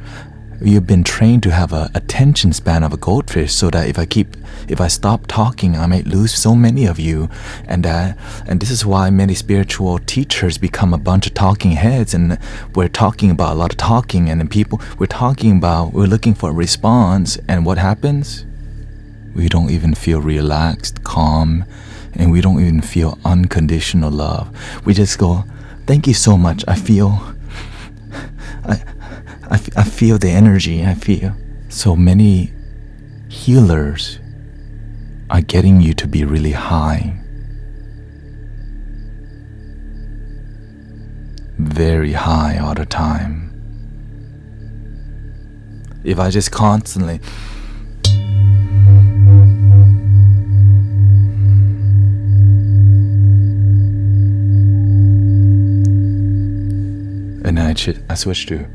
been trained to have a attention span of a goldfish, so that if I stop talking, I might lose so many of you, and this is why many spiritual teachers become a bunch of talking heads, and we're talking about a lot of talking, and then we're looking for a response, and what happens? We don't even feel relaxed, calm, and we don't even feel unconditional love. We just go, thank you so much. I feel the energy. I feel so many healers are getting you to be really high, very high all the time. If I just constantly and I switch to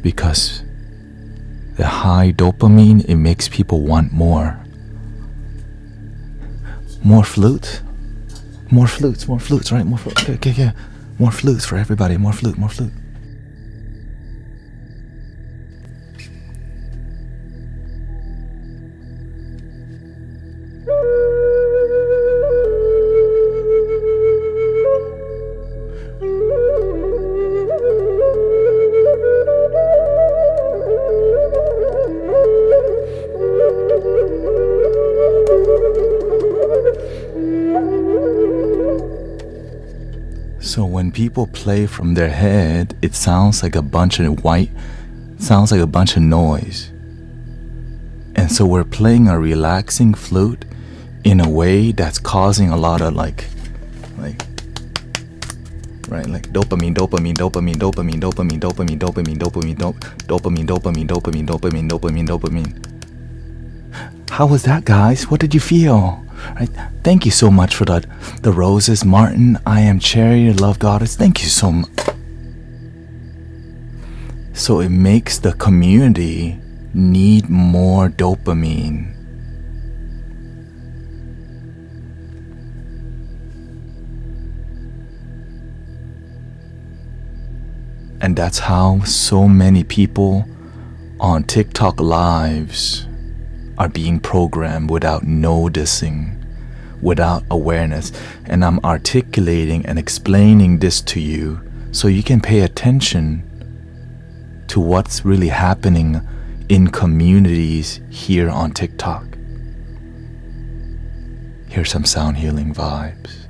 because the high dopamine, it makes people want more. More flutes, right? More flutes. Okay. More flutes for everybody. More flute. So when people play from their head, it sounds like a bunch of noise. And so we're playing a relaxing flute in a way that's causing a lot of like dopamine. How was that, guys? What did you feel? Right? Thank you so much for the roses, Martin. I am Cherry, your love goddess. Thank you so much. So it makes the community need more dopamine. And that's how so many people on TikTok lives are being programmed without noticing, without awareness. And I'm articulating and explaining this to you so you can pay attention to what's really happening in communities here on TikTok. Here's some sound healing vibes.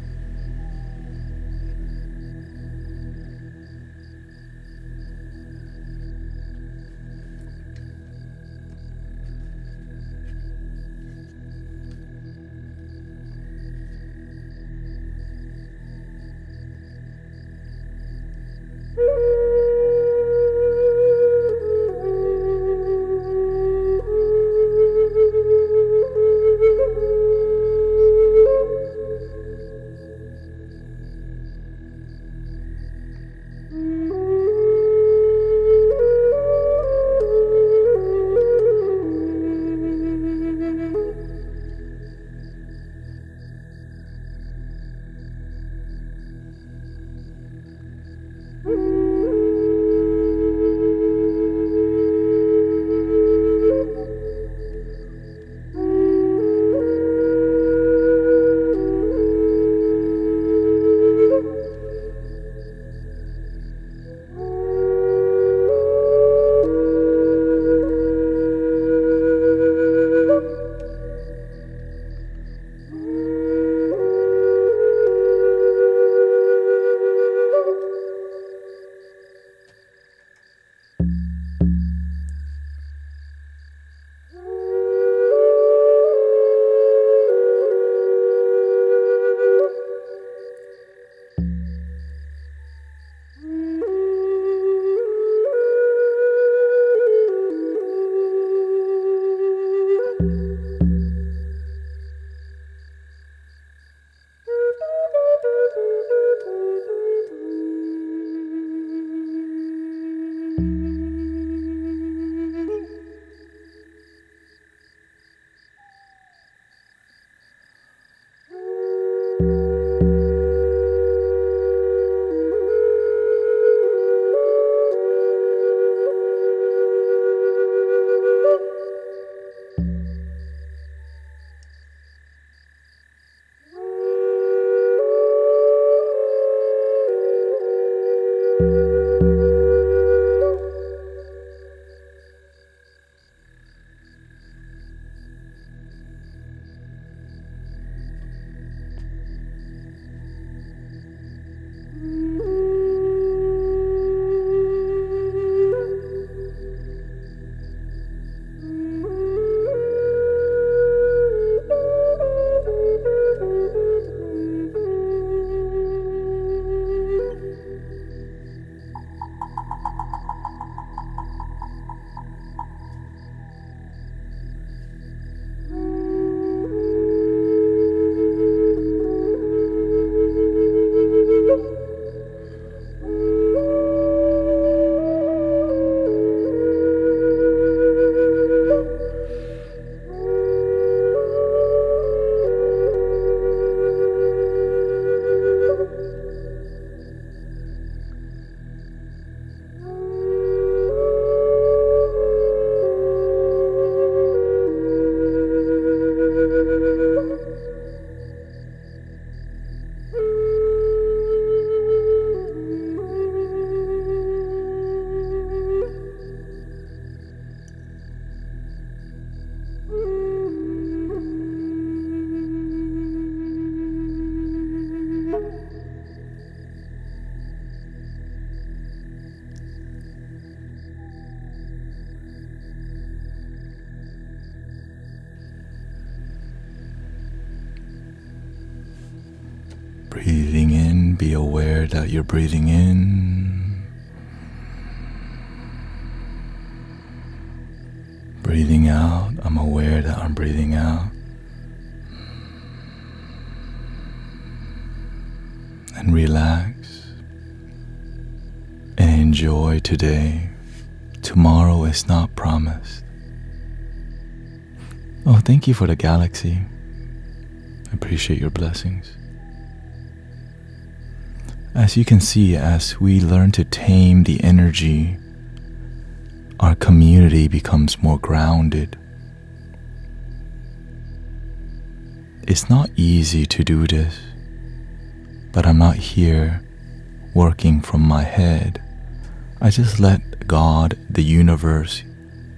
Breathing in, be aware that you're breathing in. Breathing out, I'm aware that I'm breathing out. And relax and enjoy today. Tomorrow is not promised. Oh, thank you for the galaxy. I appreciate your blessings. As you can see, as we learn to tame the energy, our community becomes more grounded. It's not easy to do this, but I'm not here working from my head. I just let God, the universe,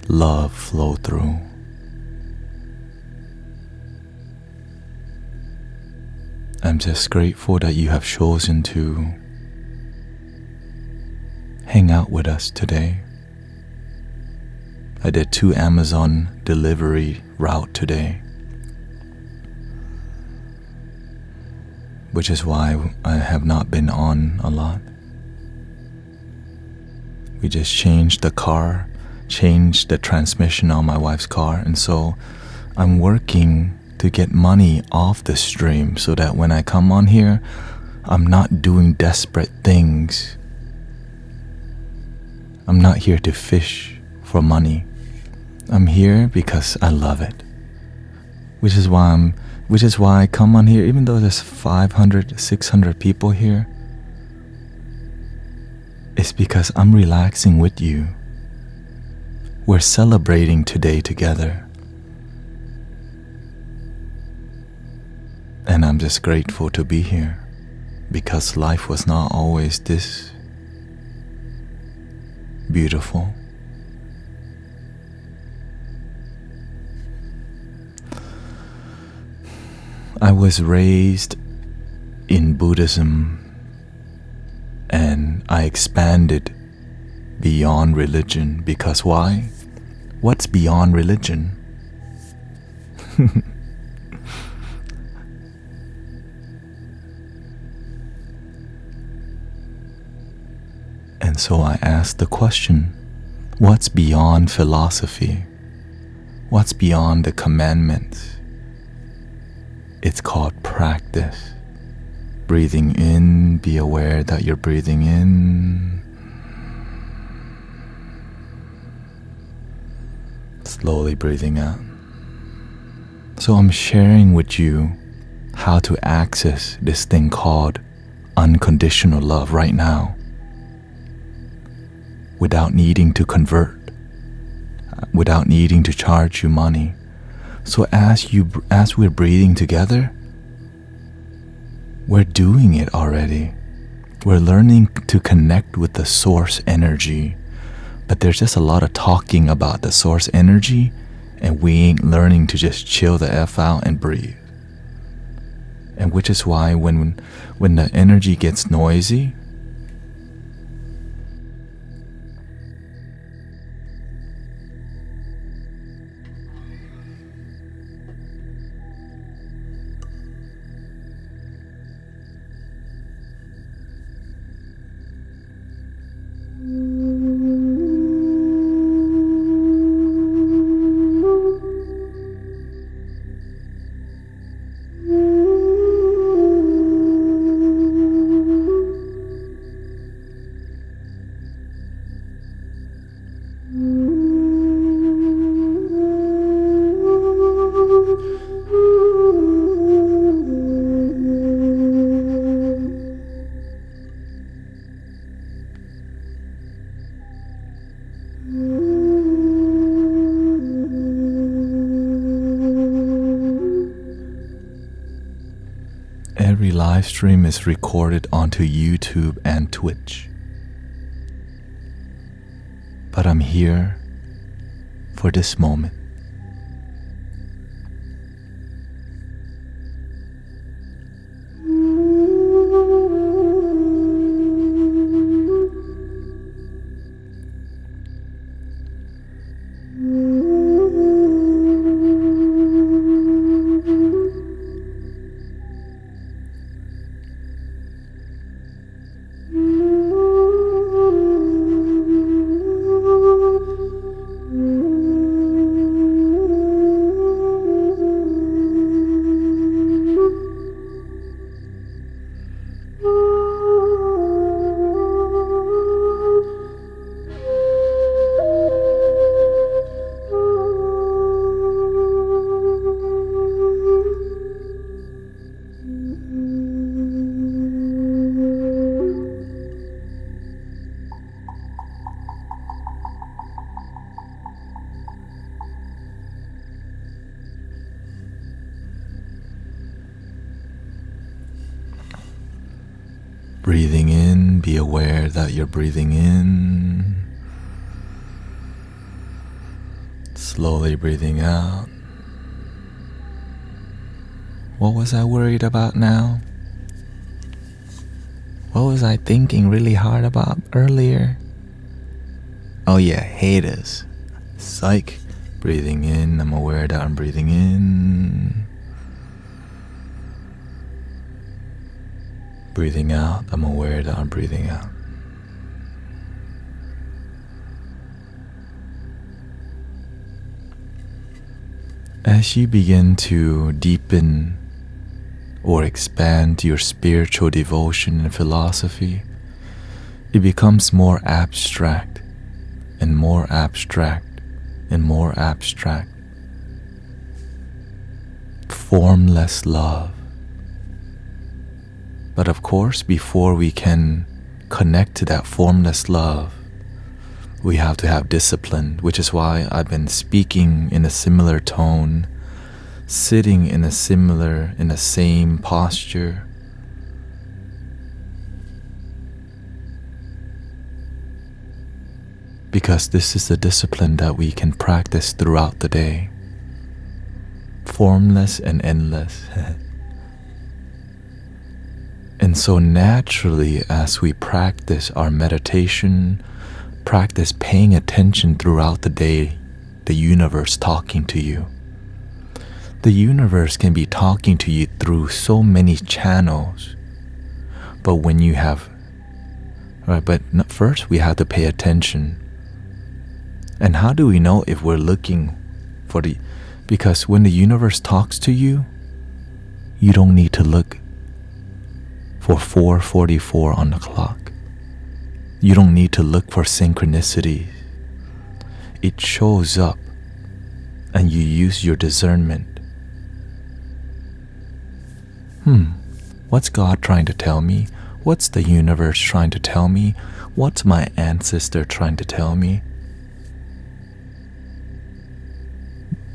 love flow through. I'm just grateful that you have chosen to hang out with us today. I did 2 Amazon delivery route today, which is why I have not been on a lot. We just changed the car, changed the transmission on my wife's car, and so I'm working to get money off the stream so that when I come on here, I'm not doing desperate things. I'm not here to fish for money. I'm here because I love it. Which is why I come on here, even though there's 500, 600 people here. It's because I'm relaxing with you. We're celebrating today together. And I'm just grateful to be here, because life was not always this beautiful. I was raised in Buddhism, and I expanded beyond religion. Because why? What's beyond religion? And so I asked the question, what's beyond philosophy? What's beyond the commandments? It's called practice. Breathing in, be aware that you're breathing in. Slowly breathing out. So I'm sharing with you how to access this thing called unconditional love right now, without needing to convert, without needing to charge you money. So as we're breathing together, we're doing it already. We're learning to connect with the source energy. But there's just a lot of talking about the source energy, and we ain't learning to just chill the F out and breathe. And which is why when the energy gets noisy, every live stream is recorded onto YouTube and Twitch. But I'm here for this moment. Breathing in, be aware that you're breathing in. Slowly breathing out. What was I worried about now? What was I thinking really hard about earlier? Oh yeah, haters. Psych. Breathing in, I'm aware that I'm breathing in. Breathing out, I'm aware that I'm breathing out. As you begin to deepen or expand your spiritual devotion and philosophy, it becomes more abstract and more abstract and more abstract. Formless love. But of course, before we can connect to that formless love, we have to have discipline, which is why I've been speaking in a similar tone, sitting in the same posture. Because this is the discipline that we can practice throughout the day. Formless and endless. And so naturally, as we practice our meditation, practice paying attention throughout the day, the universe talking to you. The universe can be talking to you through so many channels. But when you have, but first we have to pay attention. And how do we know if we're looking for because when the universe talks to you, you don't need to look for 4:44 on the clock. You don't need to look for synchronicity. It shows up and you use your discernment. What's God trying to tell me? What's the universe trying to tell me? What's my ancestor trying to tell me?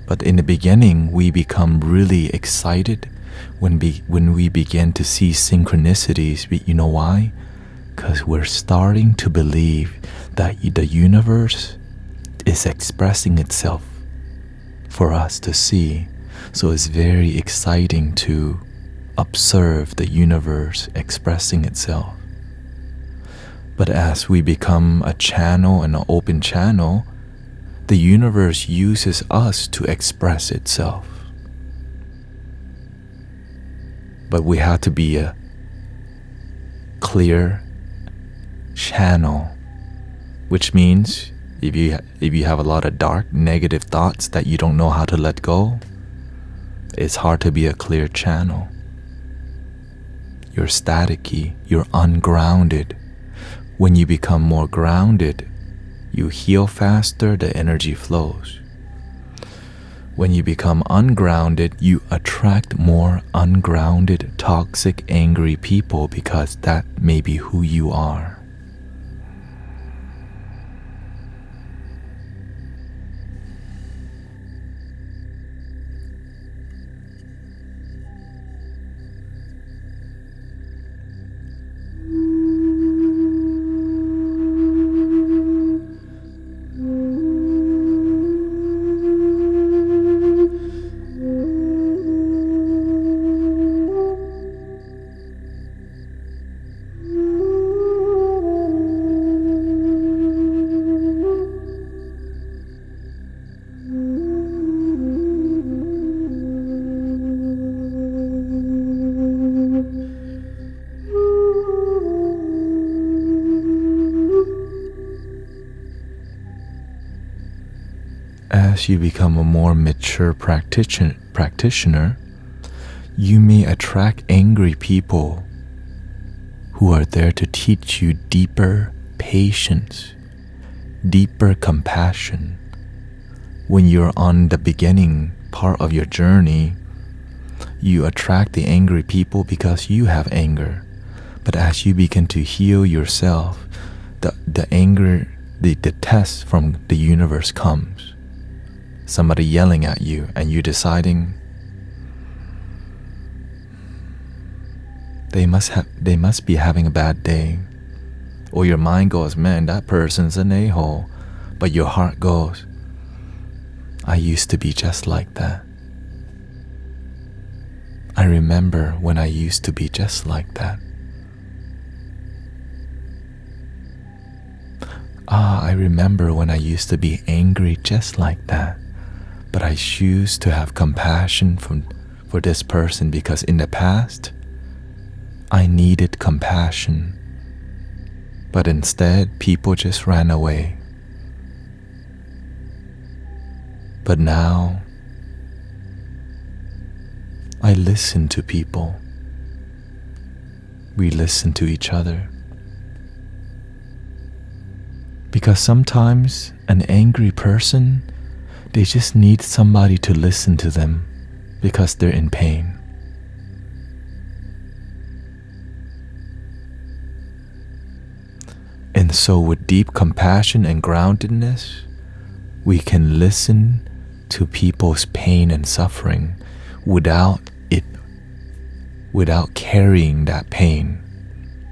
But in the beginning, we become really excited when we begin to see synchronicities. You know why? Because we're starting to believe that the universe is expressing itself for us to see. So it's very exciting to observe the universe expressing itself. But as we become a channel, and an open channel, the universe uses us to express itself. But we have to be a clear channel, which means if you have a lot of dark, negative thoughts that you don't know how to let go, it's hard to be a clear channel. You're staticky, you're ungrounded. When you become more grounded, you heal faster, the energy flows. When you become ungrounded, you attract more ungrounded, toxic, angry people because that may be who you are. As you become a more mature practitioner, you may attract angry people who are there to teach you deeper patience, deeper compassion. When you're on the beginning part of your journey, you attract the angry people because you have anger. But as you begin to heal yourself, the anger, the test from the universe comes. Somebody yelling at you and you deciding they must be having a bad day. Or your mind goes, man, that person's an a-hole. But your heart goes, I used to be just like that. I remember when I used to be just like that. I remember when I used to be angry just like that. But I choose to have compassion for this person because in the past, I needed compassion. But instead, people just ran away. But now, I listen to people. We listen to each other. Because sometimes an angry person, they just need somebody to listen to them because they're in pain. And so with deep compassion and groundedness, we can listen to people's pain and suffering without carrying that pain,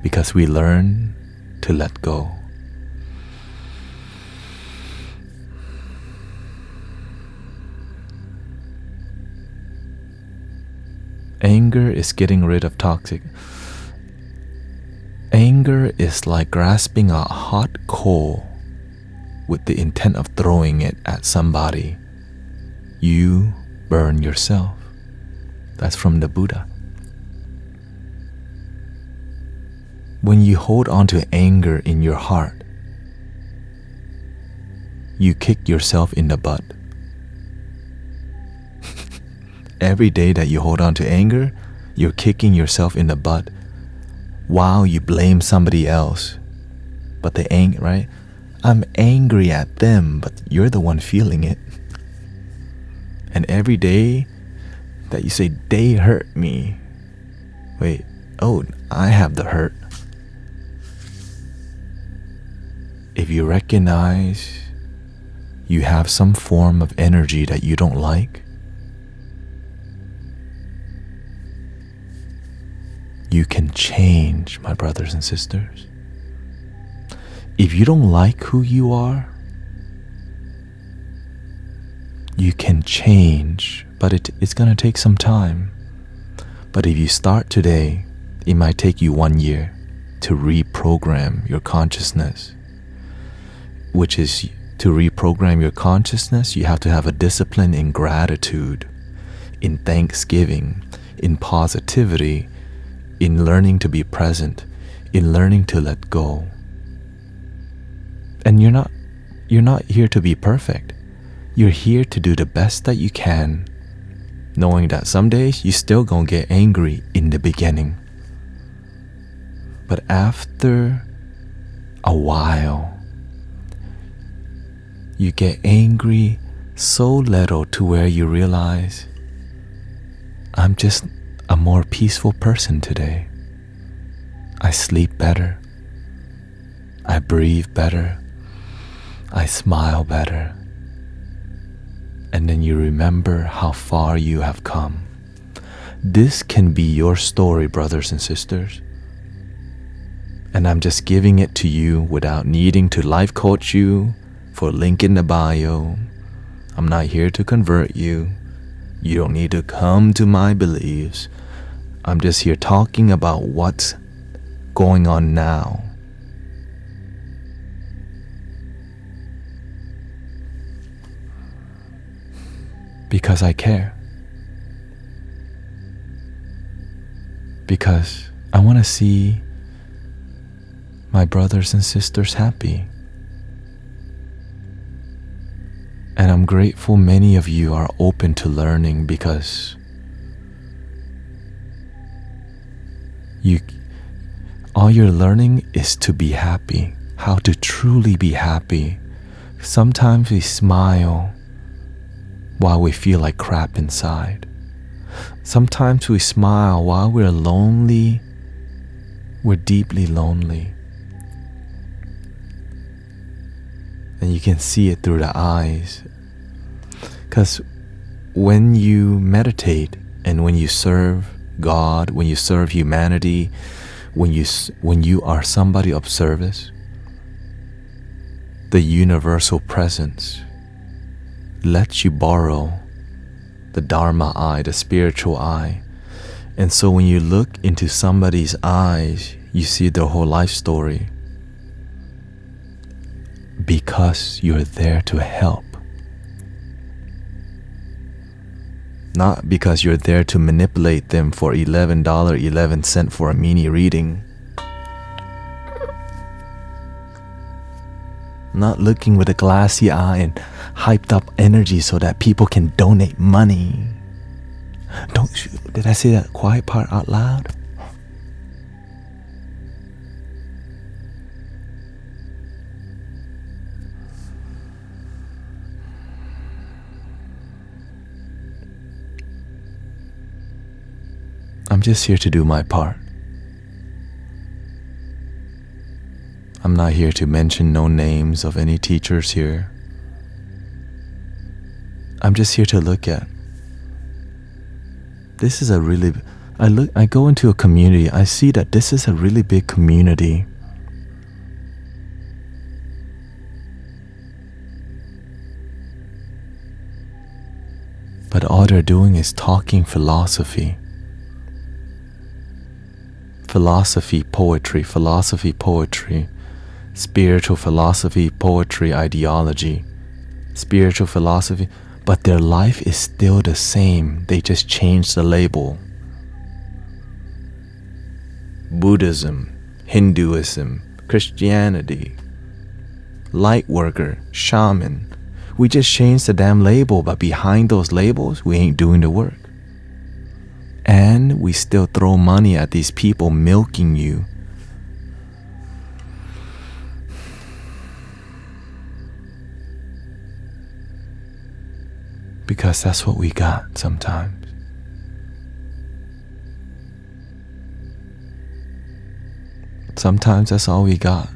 because we learn to let go. Anger is getting rid of toxic. Anger is like grasping a hot coal with the intent of throwing it at somebody. You burn yourself. That's from the Buddha. When you hold on to anger in your heart, you kick yourself in the butt. Every day that you hold on to anger, you're kicking yourself in the butt while you blame somebody else. But the anger, right? I'm angry at them, but you're the one feeling it. And every day that you say, they hurt me. Wait, oh, I have the hurt. If you recognize you have some form of energy that you don't like, you can change, my brothers and sisters. If you don't like who you are, you can change, but it's going to take some time. But if you start today, it might take you 1 year to reprogram your consciousness, which is to reprogram your consciousness, you have to have a discipline in gratitude, in thanksgiving, in positivity, in learning to be present, in learning to let go. And you're not here to be perfect. You're here to do the best that you can, knowing that some days you still gonna get angry in the beginning. But after a while, you get angry so little to where you realize, I'm just a more peaceful person today. I sleep better. I breathe better. I smile better. And then you remember how far you have come. This can be your story, brothers and sisters. And I'm just giving it to you without needing to life coach you for link in the bio. I'm not here to convert you. You don't need to come to my beliefs. I'm just here talking about what's going on now. Because I care. Because I want to see my brothers and sisters happy. And I'm grateful many of you are open to learning, because all you're learning is to be happy, how to truly be happy. Sometimes we smile while we feel like crap inside. Sometimes we smile while we're lonely. We're deeply lonely. And you can see it through the eyes. Because when you meditate and when you serve God, when you serve humanity, when you are somebody of service, the universal presence lets you borrow the Dharma eye, the spiritual eye. And so when you look into somebody's eyes, you see their whole life story. Because you're there to help. Not because you're there to manipulate them for $11.11 for a mini reading. Not looking with a glassy eye and hyped up energy so that people can donate money. Did I say that quiet part out loud? I'm just here to do my part. I'm not here to mention no names of any teachers here. I'm just here to look at. This is a really, I go into a community, I see that this is a really big community. But all they're doing is talking philosophy. Philosophy, poetry, spiritual philosophy, poetry, ideology, spiritual philosophy, but their life is still the same. They just changed the label. Buddhism, Hinduism, Christianity, light worker, shaman. We just changed the damn label, but behind those labels, we ain't doing the work. And we still throw money at these people milking you. Because that's what we got sometimes. Sometimes that's all we got.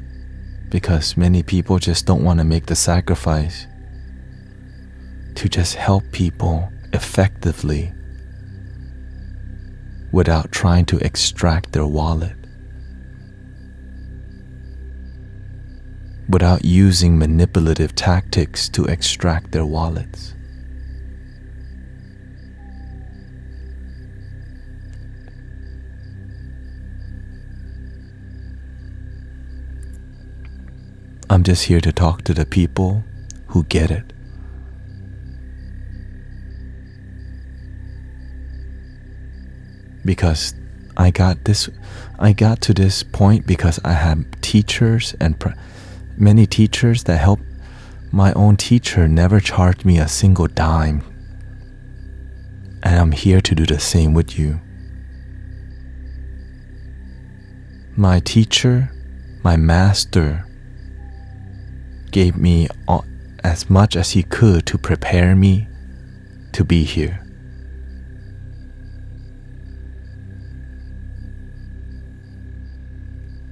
Because many people just don't want to make the sacrifice to just help people effectively without trying to extract their wallet, without using manipulative tactics to extract their wallets. I'm just here to talk to the people who get it. Because I got to this point because I had teachers and many teachers that helped. My own teacher never charged me a single dime. And I'm here to do the same with you. My teacher, my master, gave me as much as he could to prepare me to be here.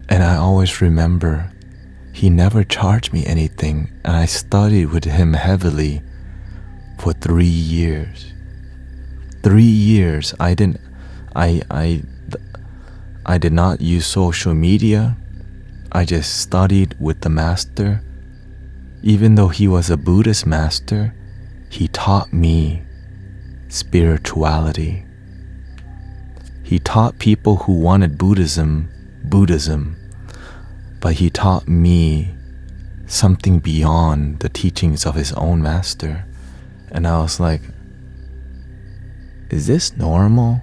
And I always remember he never charged me anything, and I studied with him heavily for 3 years. 3 years I did not use social media. I just studied with the master. Even though he was a Buddhist master, he taught me spirituality. He taught people who wanted Buddhism, but he taught me something beyond the teachings of his own master. And I was like, is this normal?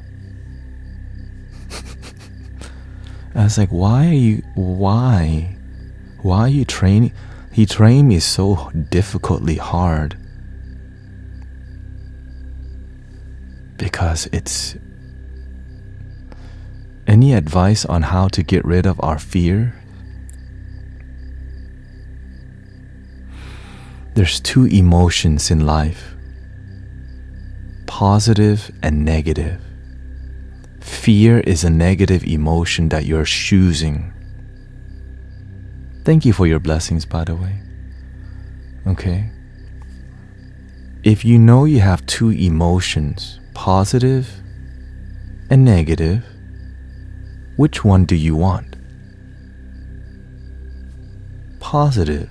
I was like, why are you training? He trained me so difficultly hard because it's any advice on how to get rid of our fear? There's 2 emotions in life, positive and negative. Fear is a negative emotion that you're choosing. Thank you for your blessings, by the way. Okay? If you know you have 2 emotions, positive and negative, which one do you want? Positive.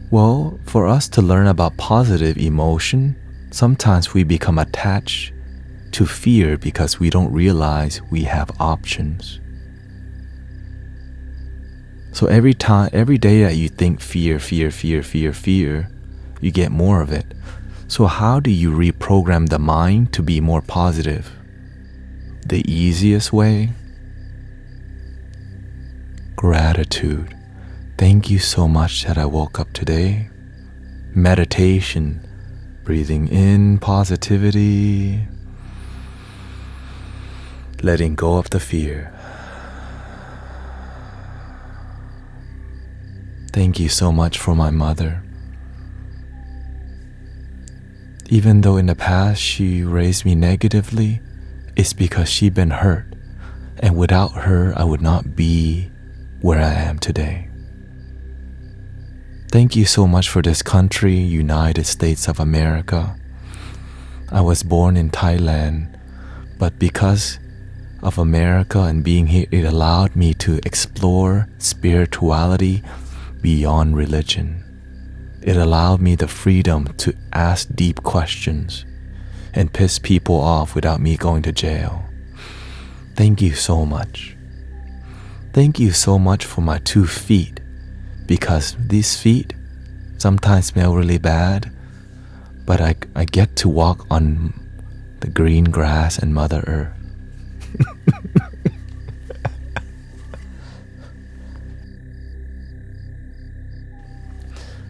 Well, for us to learn about positive emotion, sometimes we become attached to fear because we don't realize we have options. So every day that you think fear, you get more of it. So how do you reprogram the mind to be more positive? The easiest way? Gratitude. Thank you so much that I woke up today. Meditation. Breathing in positivity. Letting go of the fear. Thank you so much for my mother. Even though in the past she raised me negatively, it's because she'd been hurt. And without her, I would not be where I am today. Thank you so much for this country, United States of America. I was born in Thailand, but because of America and being here, it allowed me to explore spirituality beyond religion. It allowed me the freedom to ask deep questions and piss people off without me going to jail. Thank you so much. Thank you so much for my 2 feet, because these feet sometimes smell really bad, but I get to walk on the green grass and Mother Earth.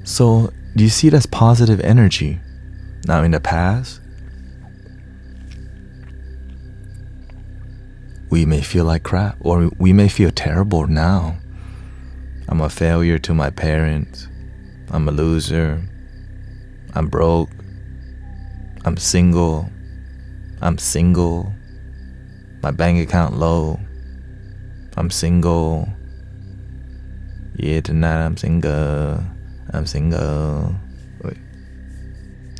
So, do you see it as positive energy? Now, in the past, we may feel like crap, or we may feel terrible now. I'm a failure to my parents. I'm a loser. I'm broke. I'm single. My bank account low. I'm single. Yeah, tonight I'm single. Wait.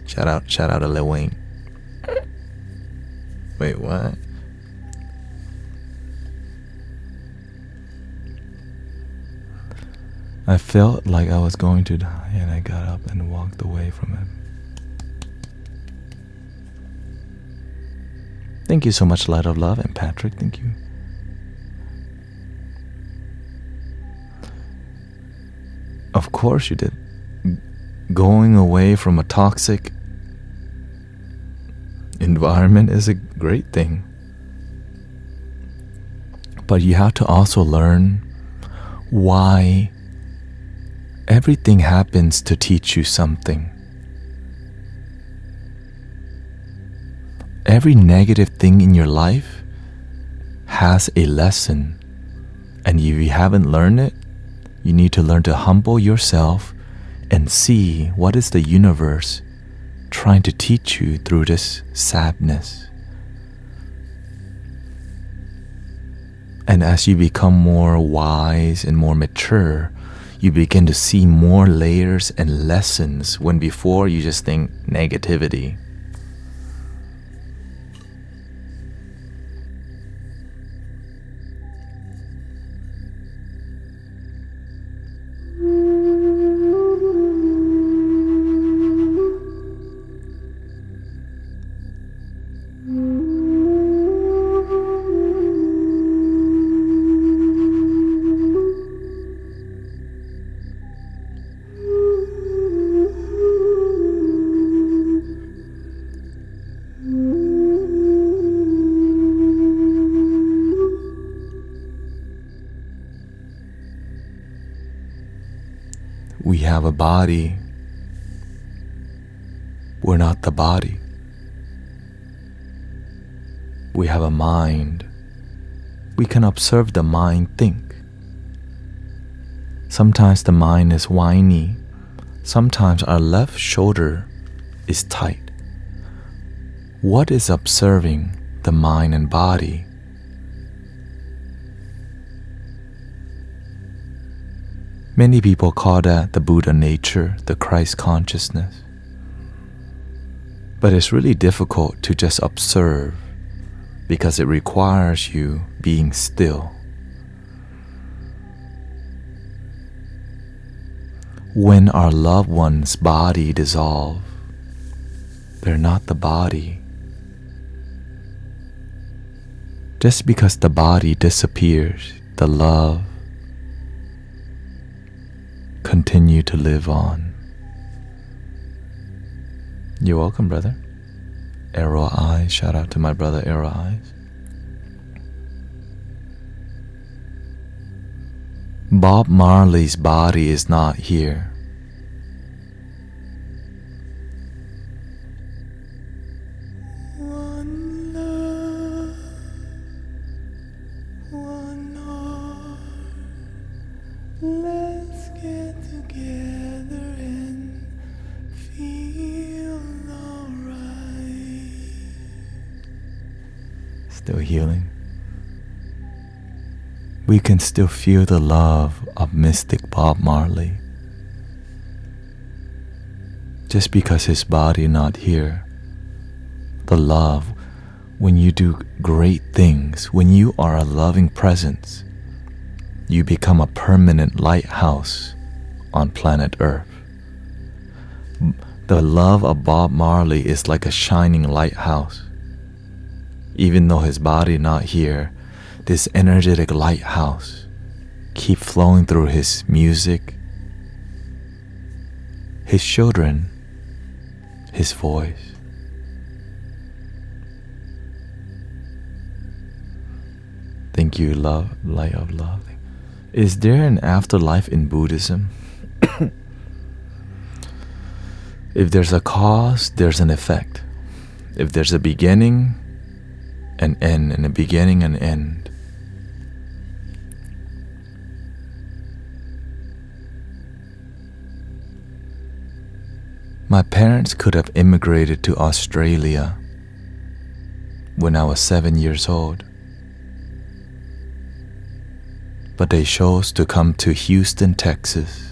Shout out to Lil Wayne. Wait, what? I felt like I was going to die, and I got up and walked away from it. Thank you so much, Light of Love, and Patrick, thank you. Of course you did. Going away from a toxic environment is a great thing. But you have to also learn why everything happens to teach you something. Every negative thing in your life has a lesson. And if you haven't learned it, you need to learn to humble yourself and see what is the universe trying to teach you through this sadness. And as you become more wise and more mature, you begin to see more layers and lessons when before you just think negativity. We have a body. We're not the body. We have a mind. We can observe the mind think. Sometimes the mind is whiny. Sometimes our left shoulder is tight. What is observing the mind and body? Many people call that the Buddha nature, the Christ consciousness. But it's really difficult to just observe because it requires you being still. When our loved one's body dissolve, they're not the body. Just because the body disappears, the love continue to live on. You're welcome, brother. Arrow Eyes, shout out to my brother Arrow Eyes. Bob Marley's body is not here. One love, one heart. Let's get together and feel alright. Still healing. we can still feel the love of mystic Bob Marley. Just because his body not here, the love, when you do great things, when you are a loving presence, you become a permanent lighthouse on planet Earth. The love of Bob Marley is like a shining lighthouse. Even though his body not here, this energetic lighthouse keep flowing through his music, his children, his voice. Thank you, love, light of love. Is there an afterlife in Buddhism? If there's a cause, there's an effect. If there's a beginning, an end, and a beginning and end. My parents could have immigrated to Australia when I was 7 years old, but they chose to come to Houston, Texas.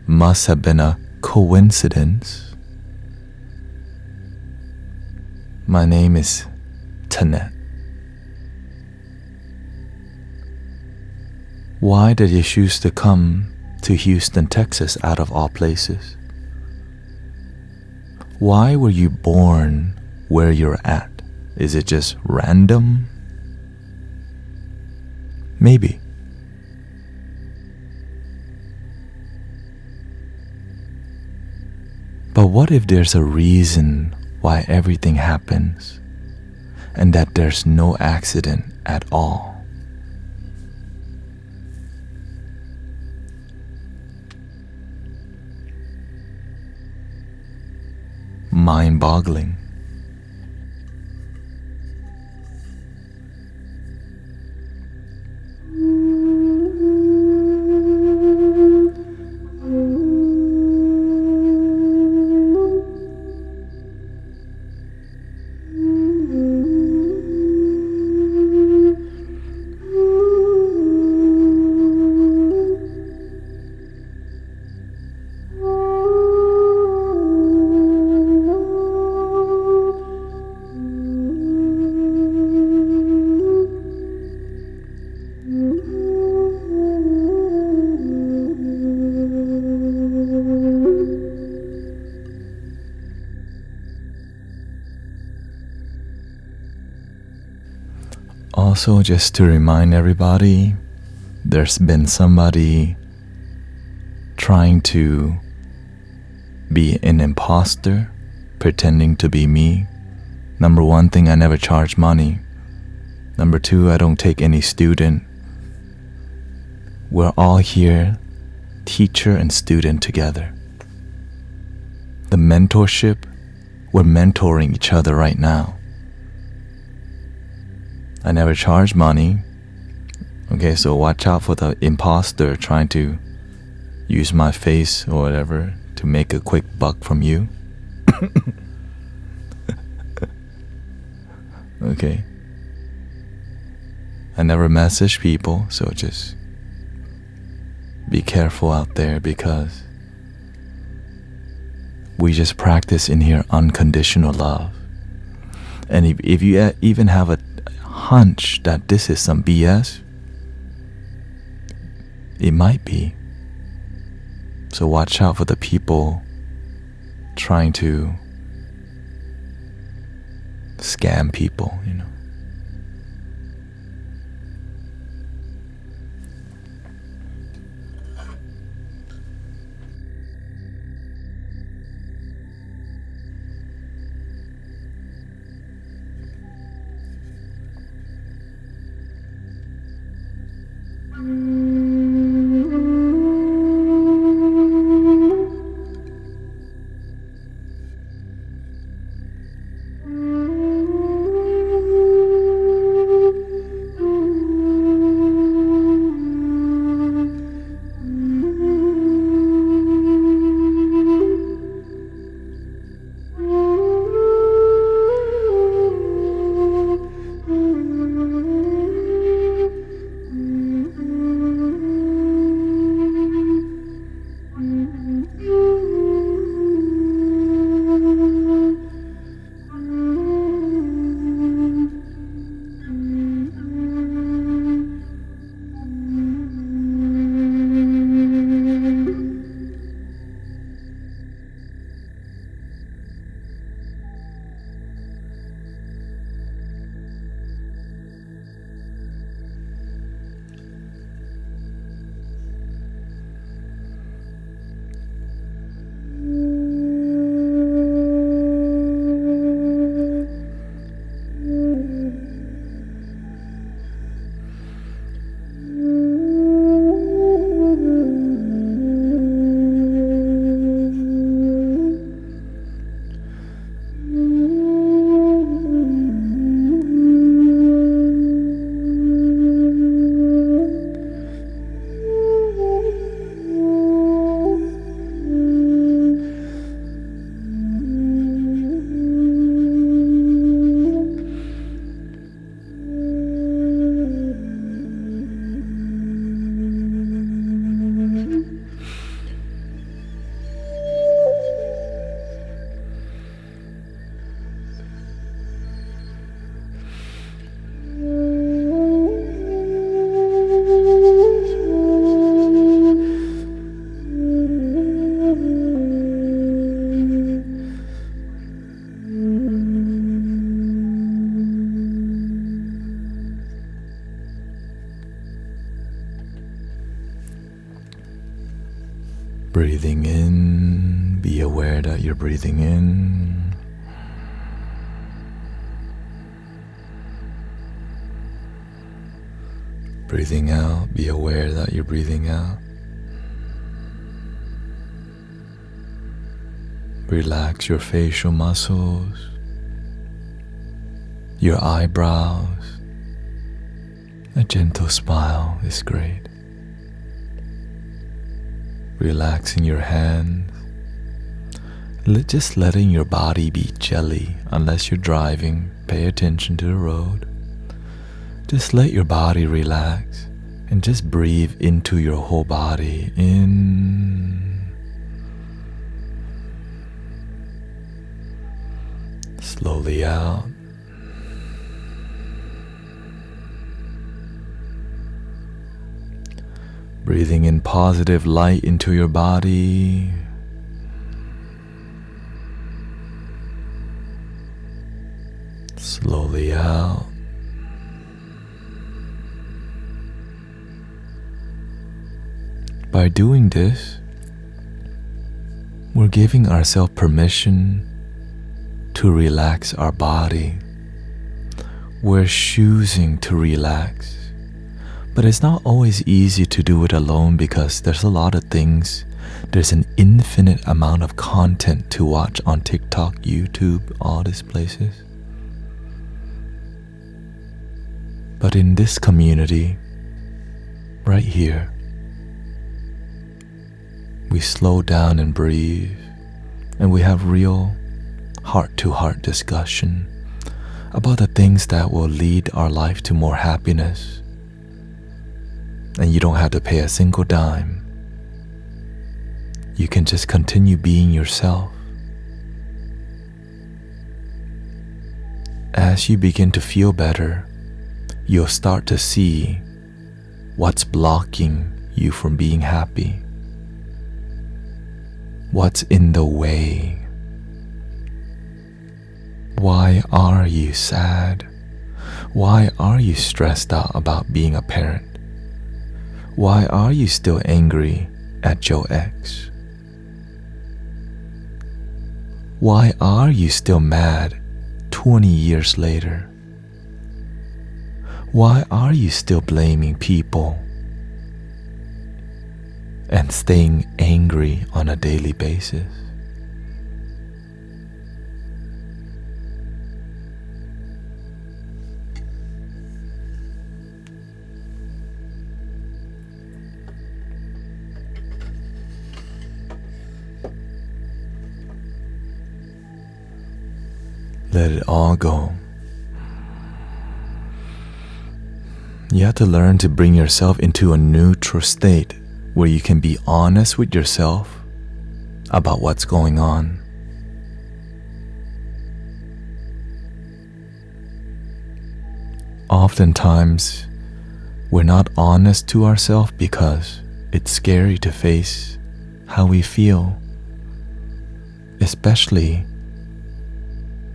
Must have been a coincidence. My name is Tanet. Why did you choose to come to Houston, Texas, out of all places? Why were you born where you're at? Is it just random? Maybe. But what if there's a reason why everything happens, and that there's no accident at all? Mind-boggling. Also, just to remind everybody, there's been somebody trying to be an imposter, pretending to be me. Number one thing, I never charge money. Number two, I don't take any student. We're all here, teacher and student together. The mentorship, we're mentoring each other right now. I never charge money. Okay, so watch out for the imposter trying to use my face or whatever to make a quick buck from you. Okay. I never message people, so just be careful out there, because we just practice in here unconditional love. And if you even have a hunch that this is some BS, it might be. So watch out for the people trying to scam people, you know. Breathing in, be aware that you're breathing in. Breathing out, be aware that you're breathing out. Relax your facial muscles, your eyebrows. A gentle smile is great. Relaxing your hands. Just letting your body be jelly. Unless you're driving, pay attention to the road. Just let your body relax and just breathe into your whole body. In. Slowly out. Breathing in positive light into your body. Slowly out. By doing this, we're giving ourselves permission to relax our body. We're choosing to relax. But it's not always easy to do it alone because there's a lot of things. There's an infinite amount of content to watch on TikTok, YouTube, all these places. But in this community, right here, we slow down and breathe, and we have real heart-to-heart discussion about the things that will lead our life to more happiness. And you don't have to pay a single dime. You can just continue being yourself. As you begin to feel better, you'll start to see what's blocking you from being happy. What's in the way? Why are you sad? Why are you stressed out about being a parent? Why are you still angry at your ex? Why are you still mad 20 years later? Why are you still blaming people and staying angry on a daily basis? Let it all go. You have to learn to bring yourself into a neutral state where you can be honest with yourself about what's going on. Oftentimes, we're not honest to ourselves because it's scary to face how we feel, especially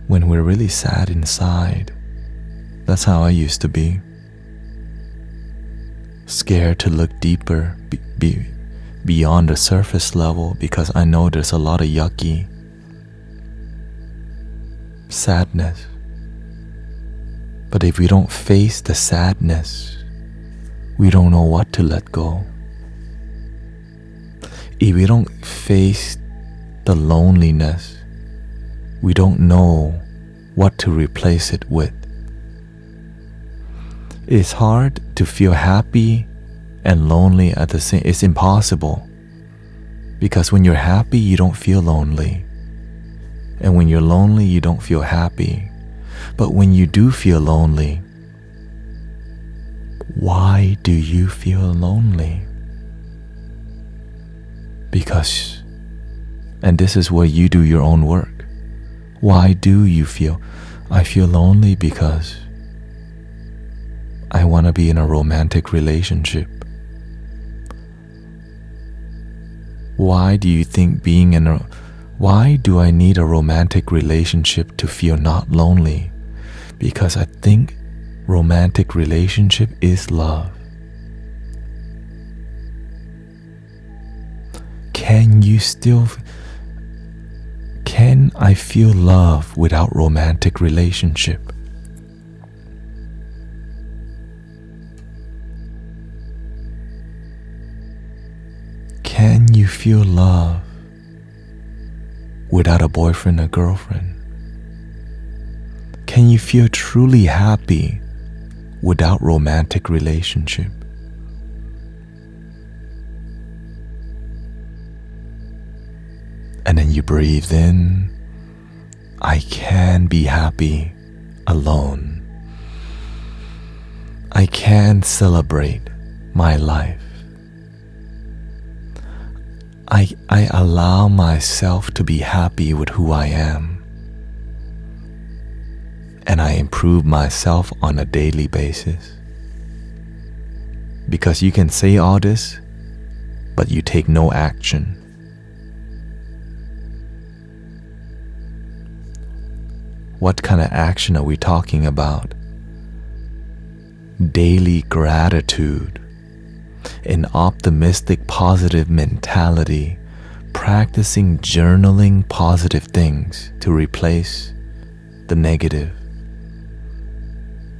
when we're really sad inside. That's how I used to be. Scared to look deeper, beyond the surface level, because I know there's a lot of yucky sadness. But if we don't face the sadness, we don't know what to let go. If we don't face the loneliness, we don't know what to replace it with. It's hard to feel happy and lonely at the same. It's impossible, because when you're happy, you don't feel lonely, and when you're lonely, you don't feel happy. But when you do feel lonely, why do you feel lonely? Because, and this is where you do your own work. Why do you feel? I feel lonely because I want to be in a romantic relationship. Why do you think why do I need a romantic relationship to feel not lonely? Because I think romantic relationship is love. Can I feel love without romantic relationship? Can you feel love without a boyfriend or girlfriend? Can you feel truly happy without romantic relationship? And then you breathe in, I can be happy alone. I can celebrate my life. I allow myself to be happy with who I am. And I improve myself on a daily basis. Because you can say all this, but you take no action. What kind of action are we talking about? Daily gratitude, an optimistic, positive mentality, practicing journaling positive things to replace the negative.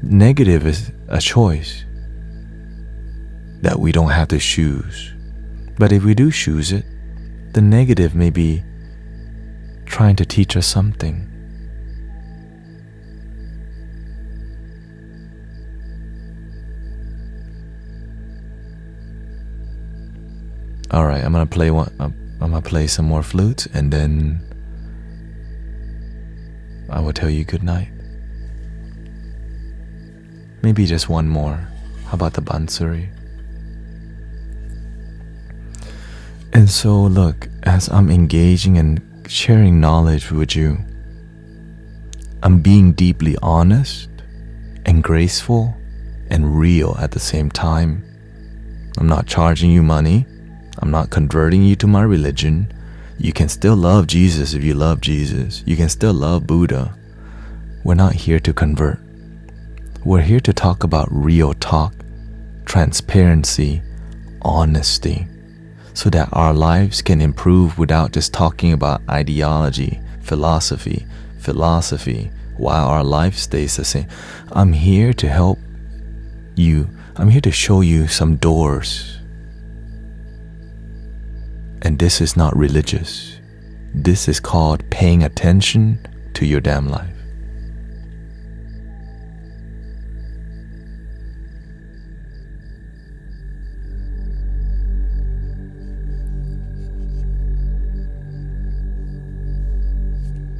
Negative is a choice that we don't have to choose. But if we do choose it, the negative may be trying to teach us something. Alright, I'm gonna play some more flutes, and then I will tell you good night. Maybe just one more. How about the bansuri? And so look, as I'm engaging and sharing knowledge with you, I'm being deeply honest and graceful and real at the same time. I'm not charging you money. I'm not converting you to my religion. You can still love Jesus if you love Jesus. You can still love Buddha. We're not here to convert. We're here to talk about real talk, transparency, honesty, so that our lives can improve without just talking about ideology, philosophy, while our life stays the same. I'm here to help you. I'm here to show you some doors. And this is not religious. This is called paying attention to your damn life.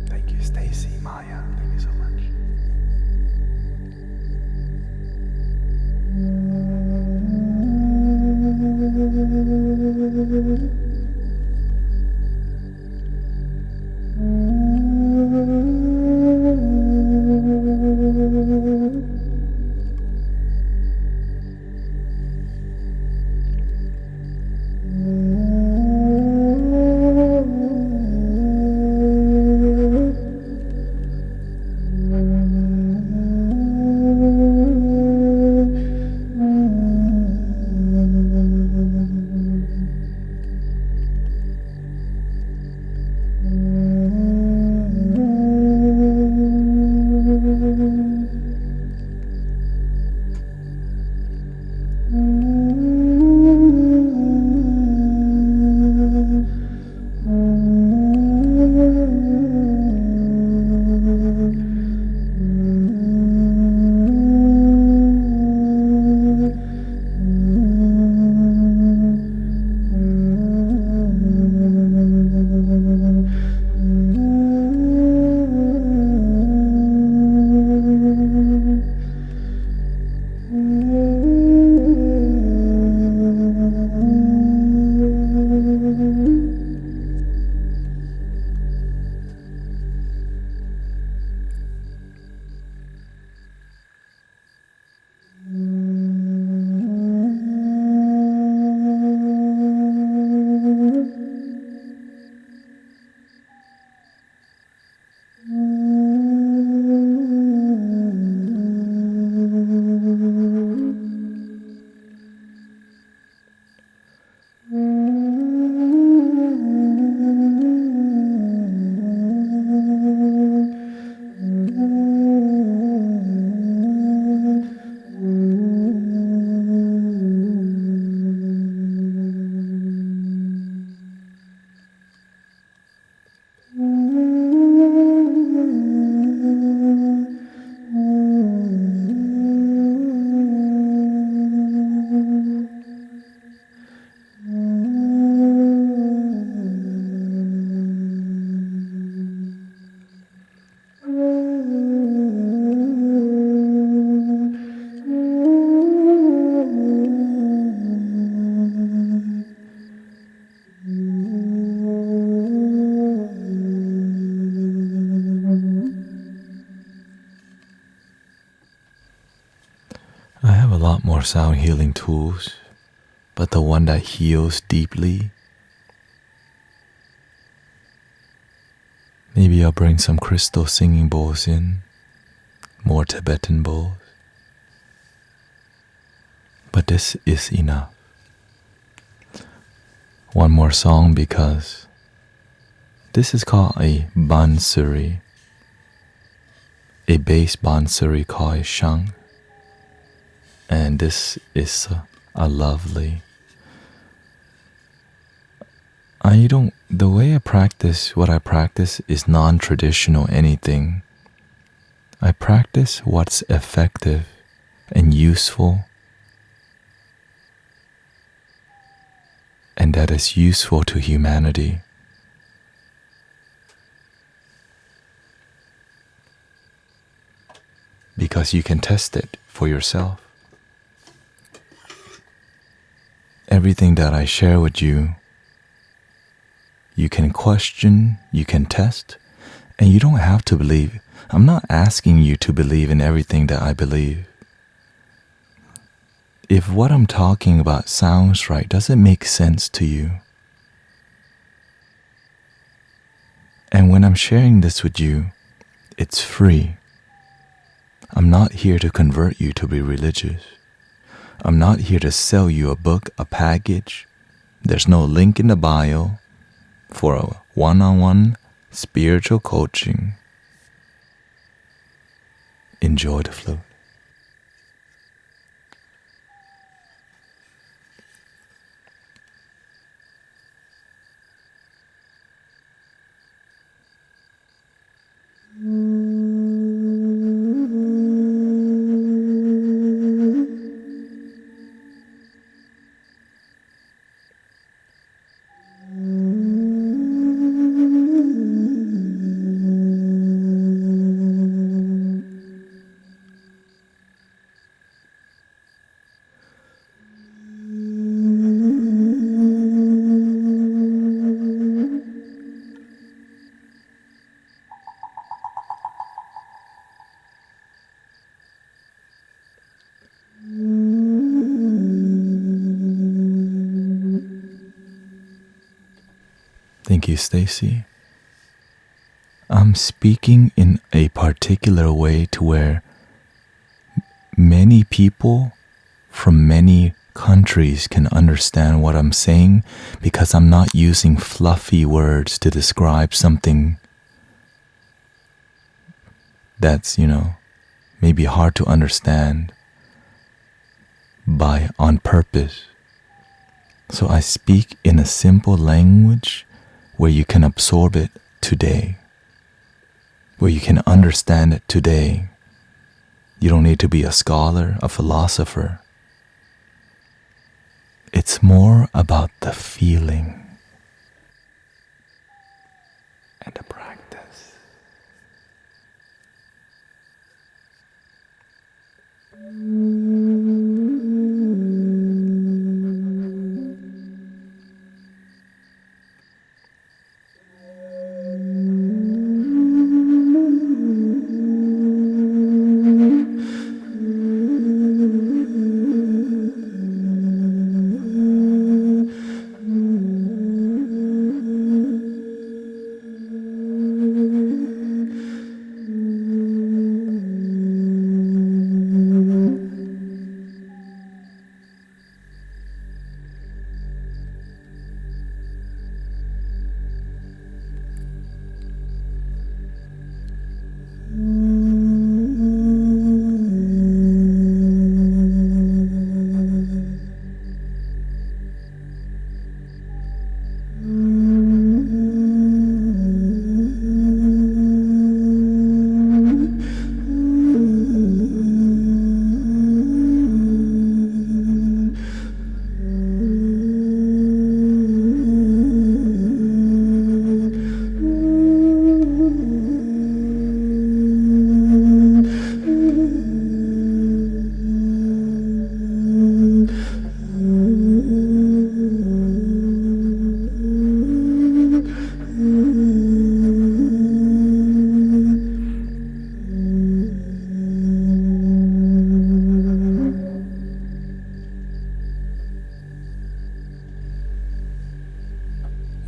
Thank you, Stacy, Maya. Thank you so much. lot more sound healing tools, but the one that heals deeply, maybe I'll bring some crystal singing bowls in, more Tibetan bowls. But this is enough. One more song because this is called a bansuri, a bass bansuri called a shang. And this is a lovely. The way I practice, what I practice is non-traditional anything. I practice what's effective and useful, and that is useful to humanity. Because you can test it for yourself. Everything that I share with you, you can question, you can test, and you don't have to believe. I'm not asking you to believe in everything that I believe. If what I'm talking about sounds right, does it make sense to you? And when I'm sharing this with you, it's free. I'm not here to convert you to be religious. I'm not here to sell you a book, a package. There's no link in the bio for a one-on-one spiritual coaching. Enjoy the flute. Thank you, Stacy. I'm speaking in a particular way to where many people from many countries can understand what I'm saying because I'm not using fluffy words to describe something that's, maybe hard to understand on purpose. So I speak in a simple language where you can absorb it today, where you can understand it today. You don't need to be a scholar, a philosopher. It's more about the feeling and the practice.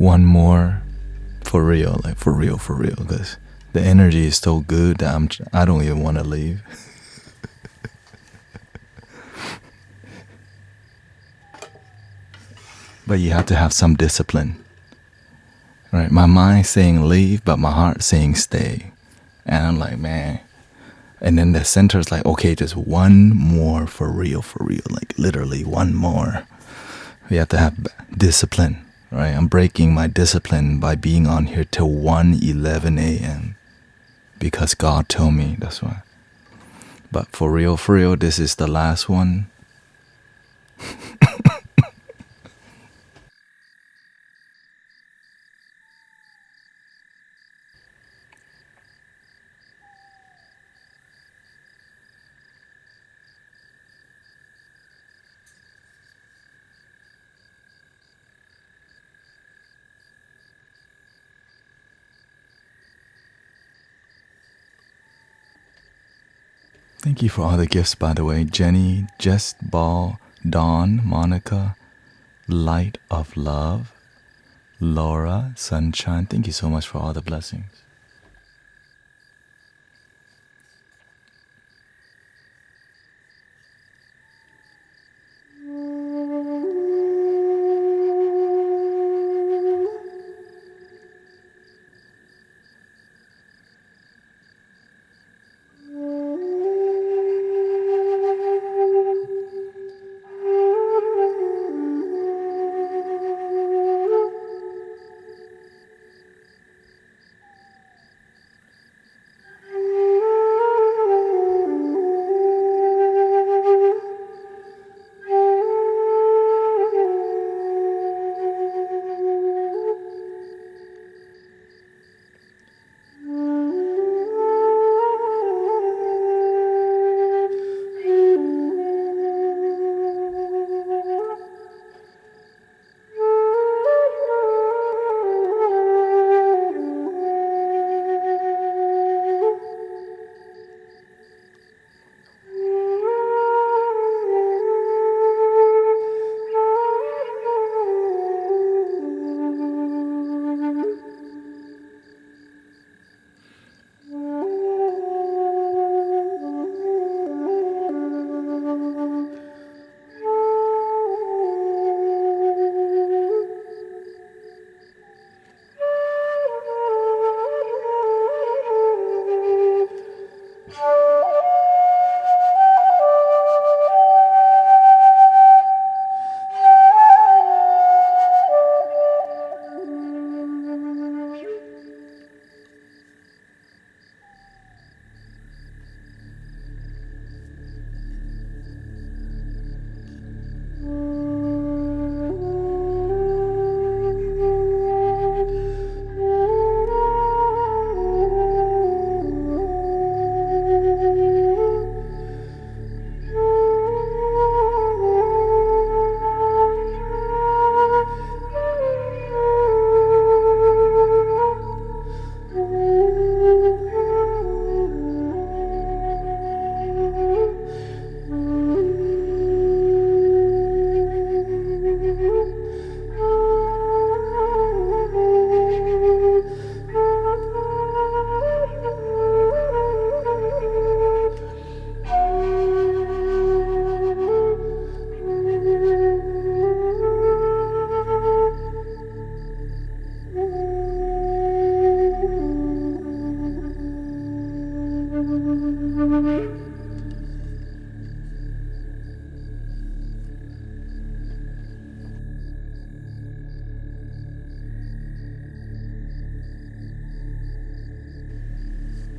one more for real, like for real, because the energy is so good that I don't even want to leave. But you have to have some discipline, right? My mind saying leave, but my heart saying stay. And I'm like, man. And then the center is like, okay, just one more for real, like literally one more. We have to have discipline, right? I'm breaking my discipline by being on here till 1:11 a.m. because God told me, that's why. But for real, this is the last one. Thank you for all the gifts, by the way. Jenny, Jess Ball, Dawn, Monica, Light of Love, Laura, Sunshine. Thank you so much for all the blessings.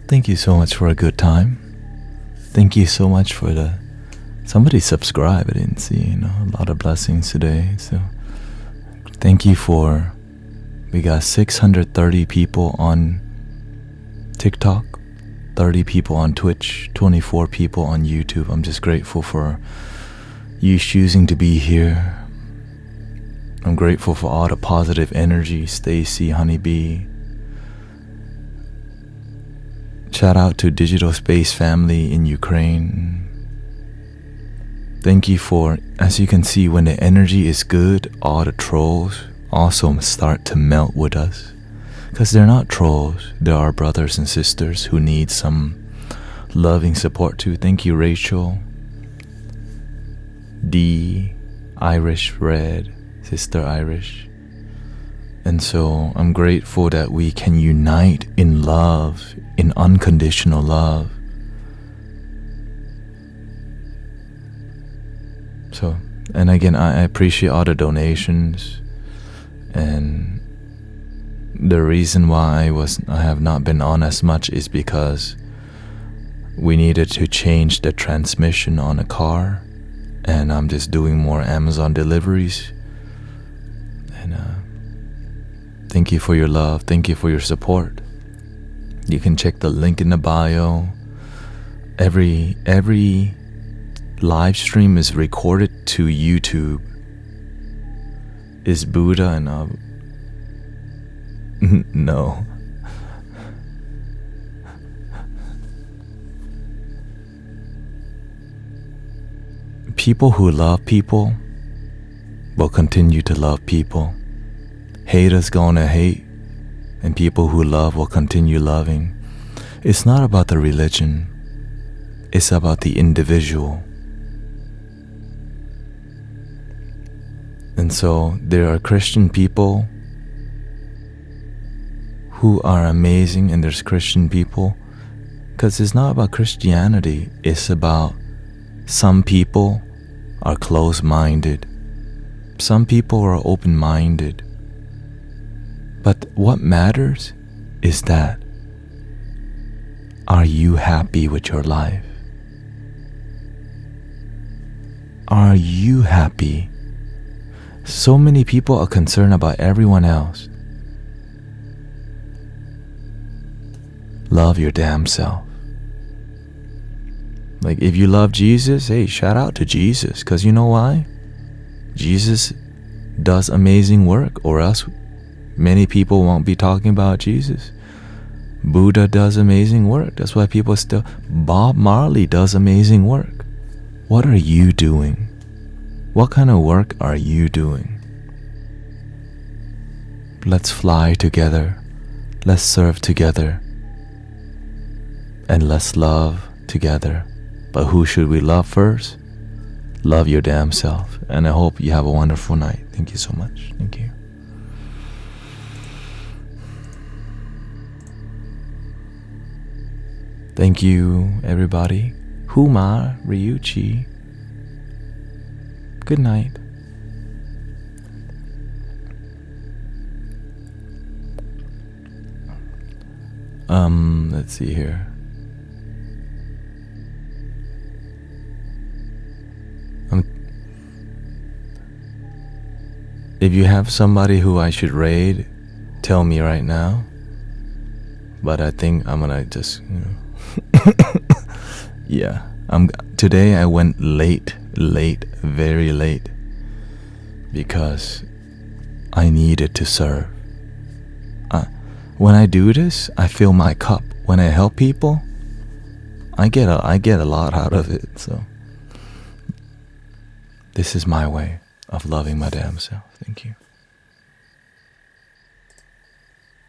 Thank you so much for a good time. Thank you so much for somebody subscribe. I didn't see, a lot of blessings today. So thank you we got 630 people on TikTok, 30 people on Twitch, 24 people on YouTube. I'm just grateful for you choosing to be here. I'm grateful for all the positive energy. Stacy, Honeybee. Shout out to Digital Space family in Ukraine. Thank you as you can see, when the energy is good, all the trolls, also start to melt with us. Because they're not trolls. There are brothers and sisters who need some loving support too. Thank you, Rachel. D, Irish Red, Sister Irish. And so I'm grateful that we can unite in love, in unconditional love. So, and again, I appreciate all the donations. And the reason why I have not been on as much is because we needed to change the transmission on a car, and I'm just doing more Amazon deliveries. And thank you for your love. Thank you for your support. You can check the link in the bio. Every live stream is recorded to YouTube. Is Buddha and no. People who love people will continue to love people. Haters gonna hate, and people who love will continue loving. It's not about the religion. It's about the individual. And so there are Christian people who are amazing, and there's Christian people, because it's not about Christianity. It's about some people are closed-minded. Some people are open-minded. But what matters is that, are you happy with your life? Are you happy? So many people are concerned about everyone else. Love your damn self. Like, if you love Jesus, hey, shout out to Jesus. Because you know why? Jesus does amazing work, or else many people won't be talking about Jesus. Buddha does amazing work. That's why people still... Bob Marley does amazing work. What are you doing? What kind of work are you doing? Let's fly together. Let's serve together. And let's love together. But who should we love first? Love your damn self. And I hope you have a wonderful night. Thank you so much. Thank you. Thank you, everybody. Huma, Ryuchi. Good night. Let's see here. If you have somebody who I should raid, tell me right now. But I think I'm gonna just, yeah. Today I went late, very late, because I needed to serve. When I do this, I fill my cup. When I help people, I get a lot out of it. So this is my way of loving my damn self. Thank you.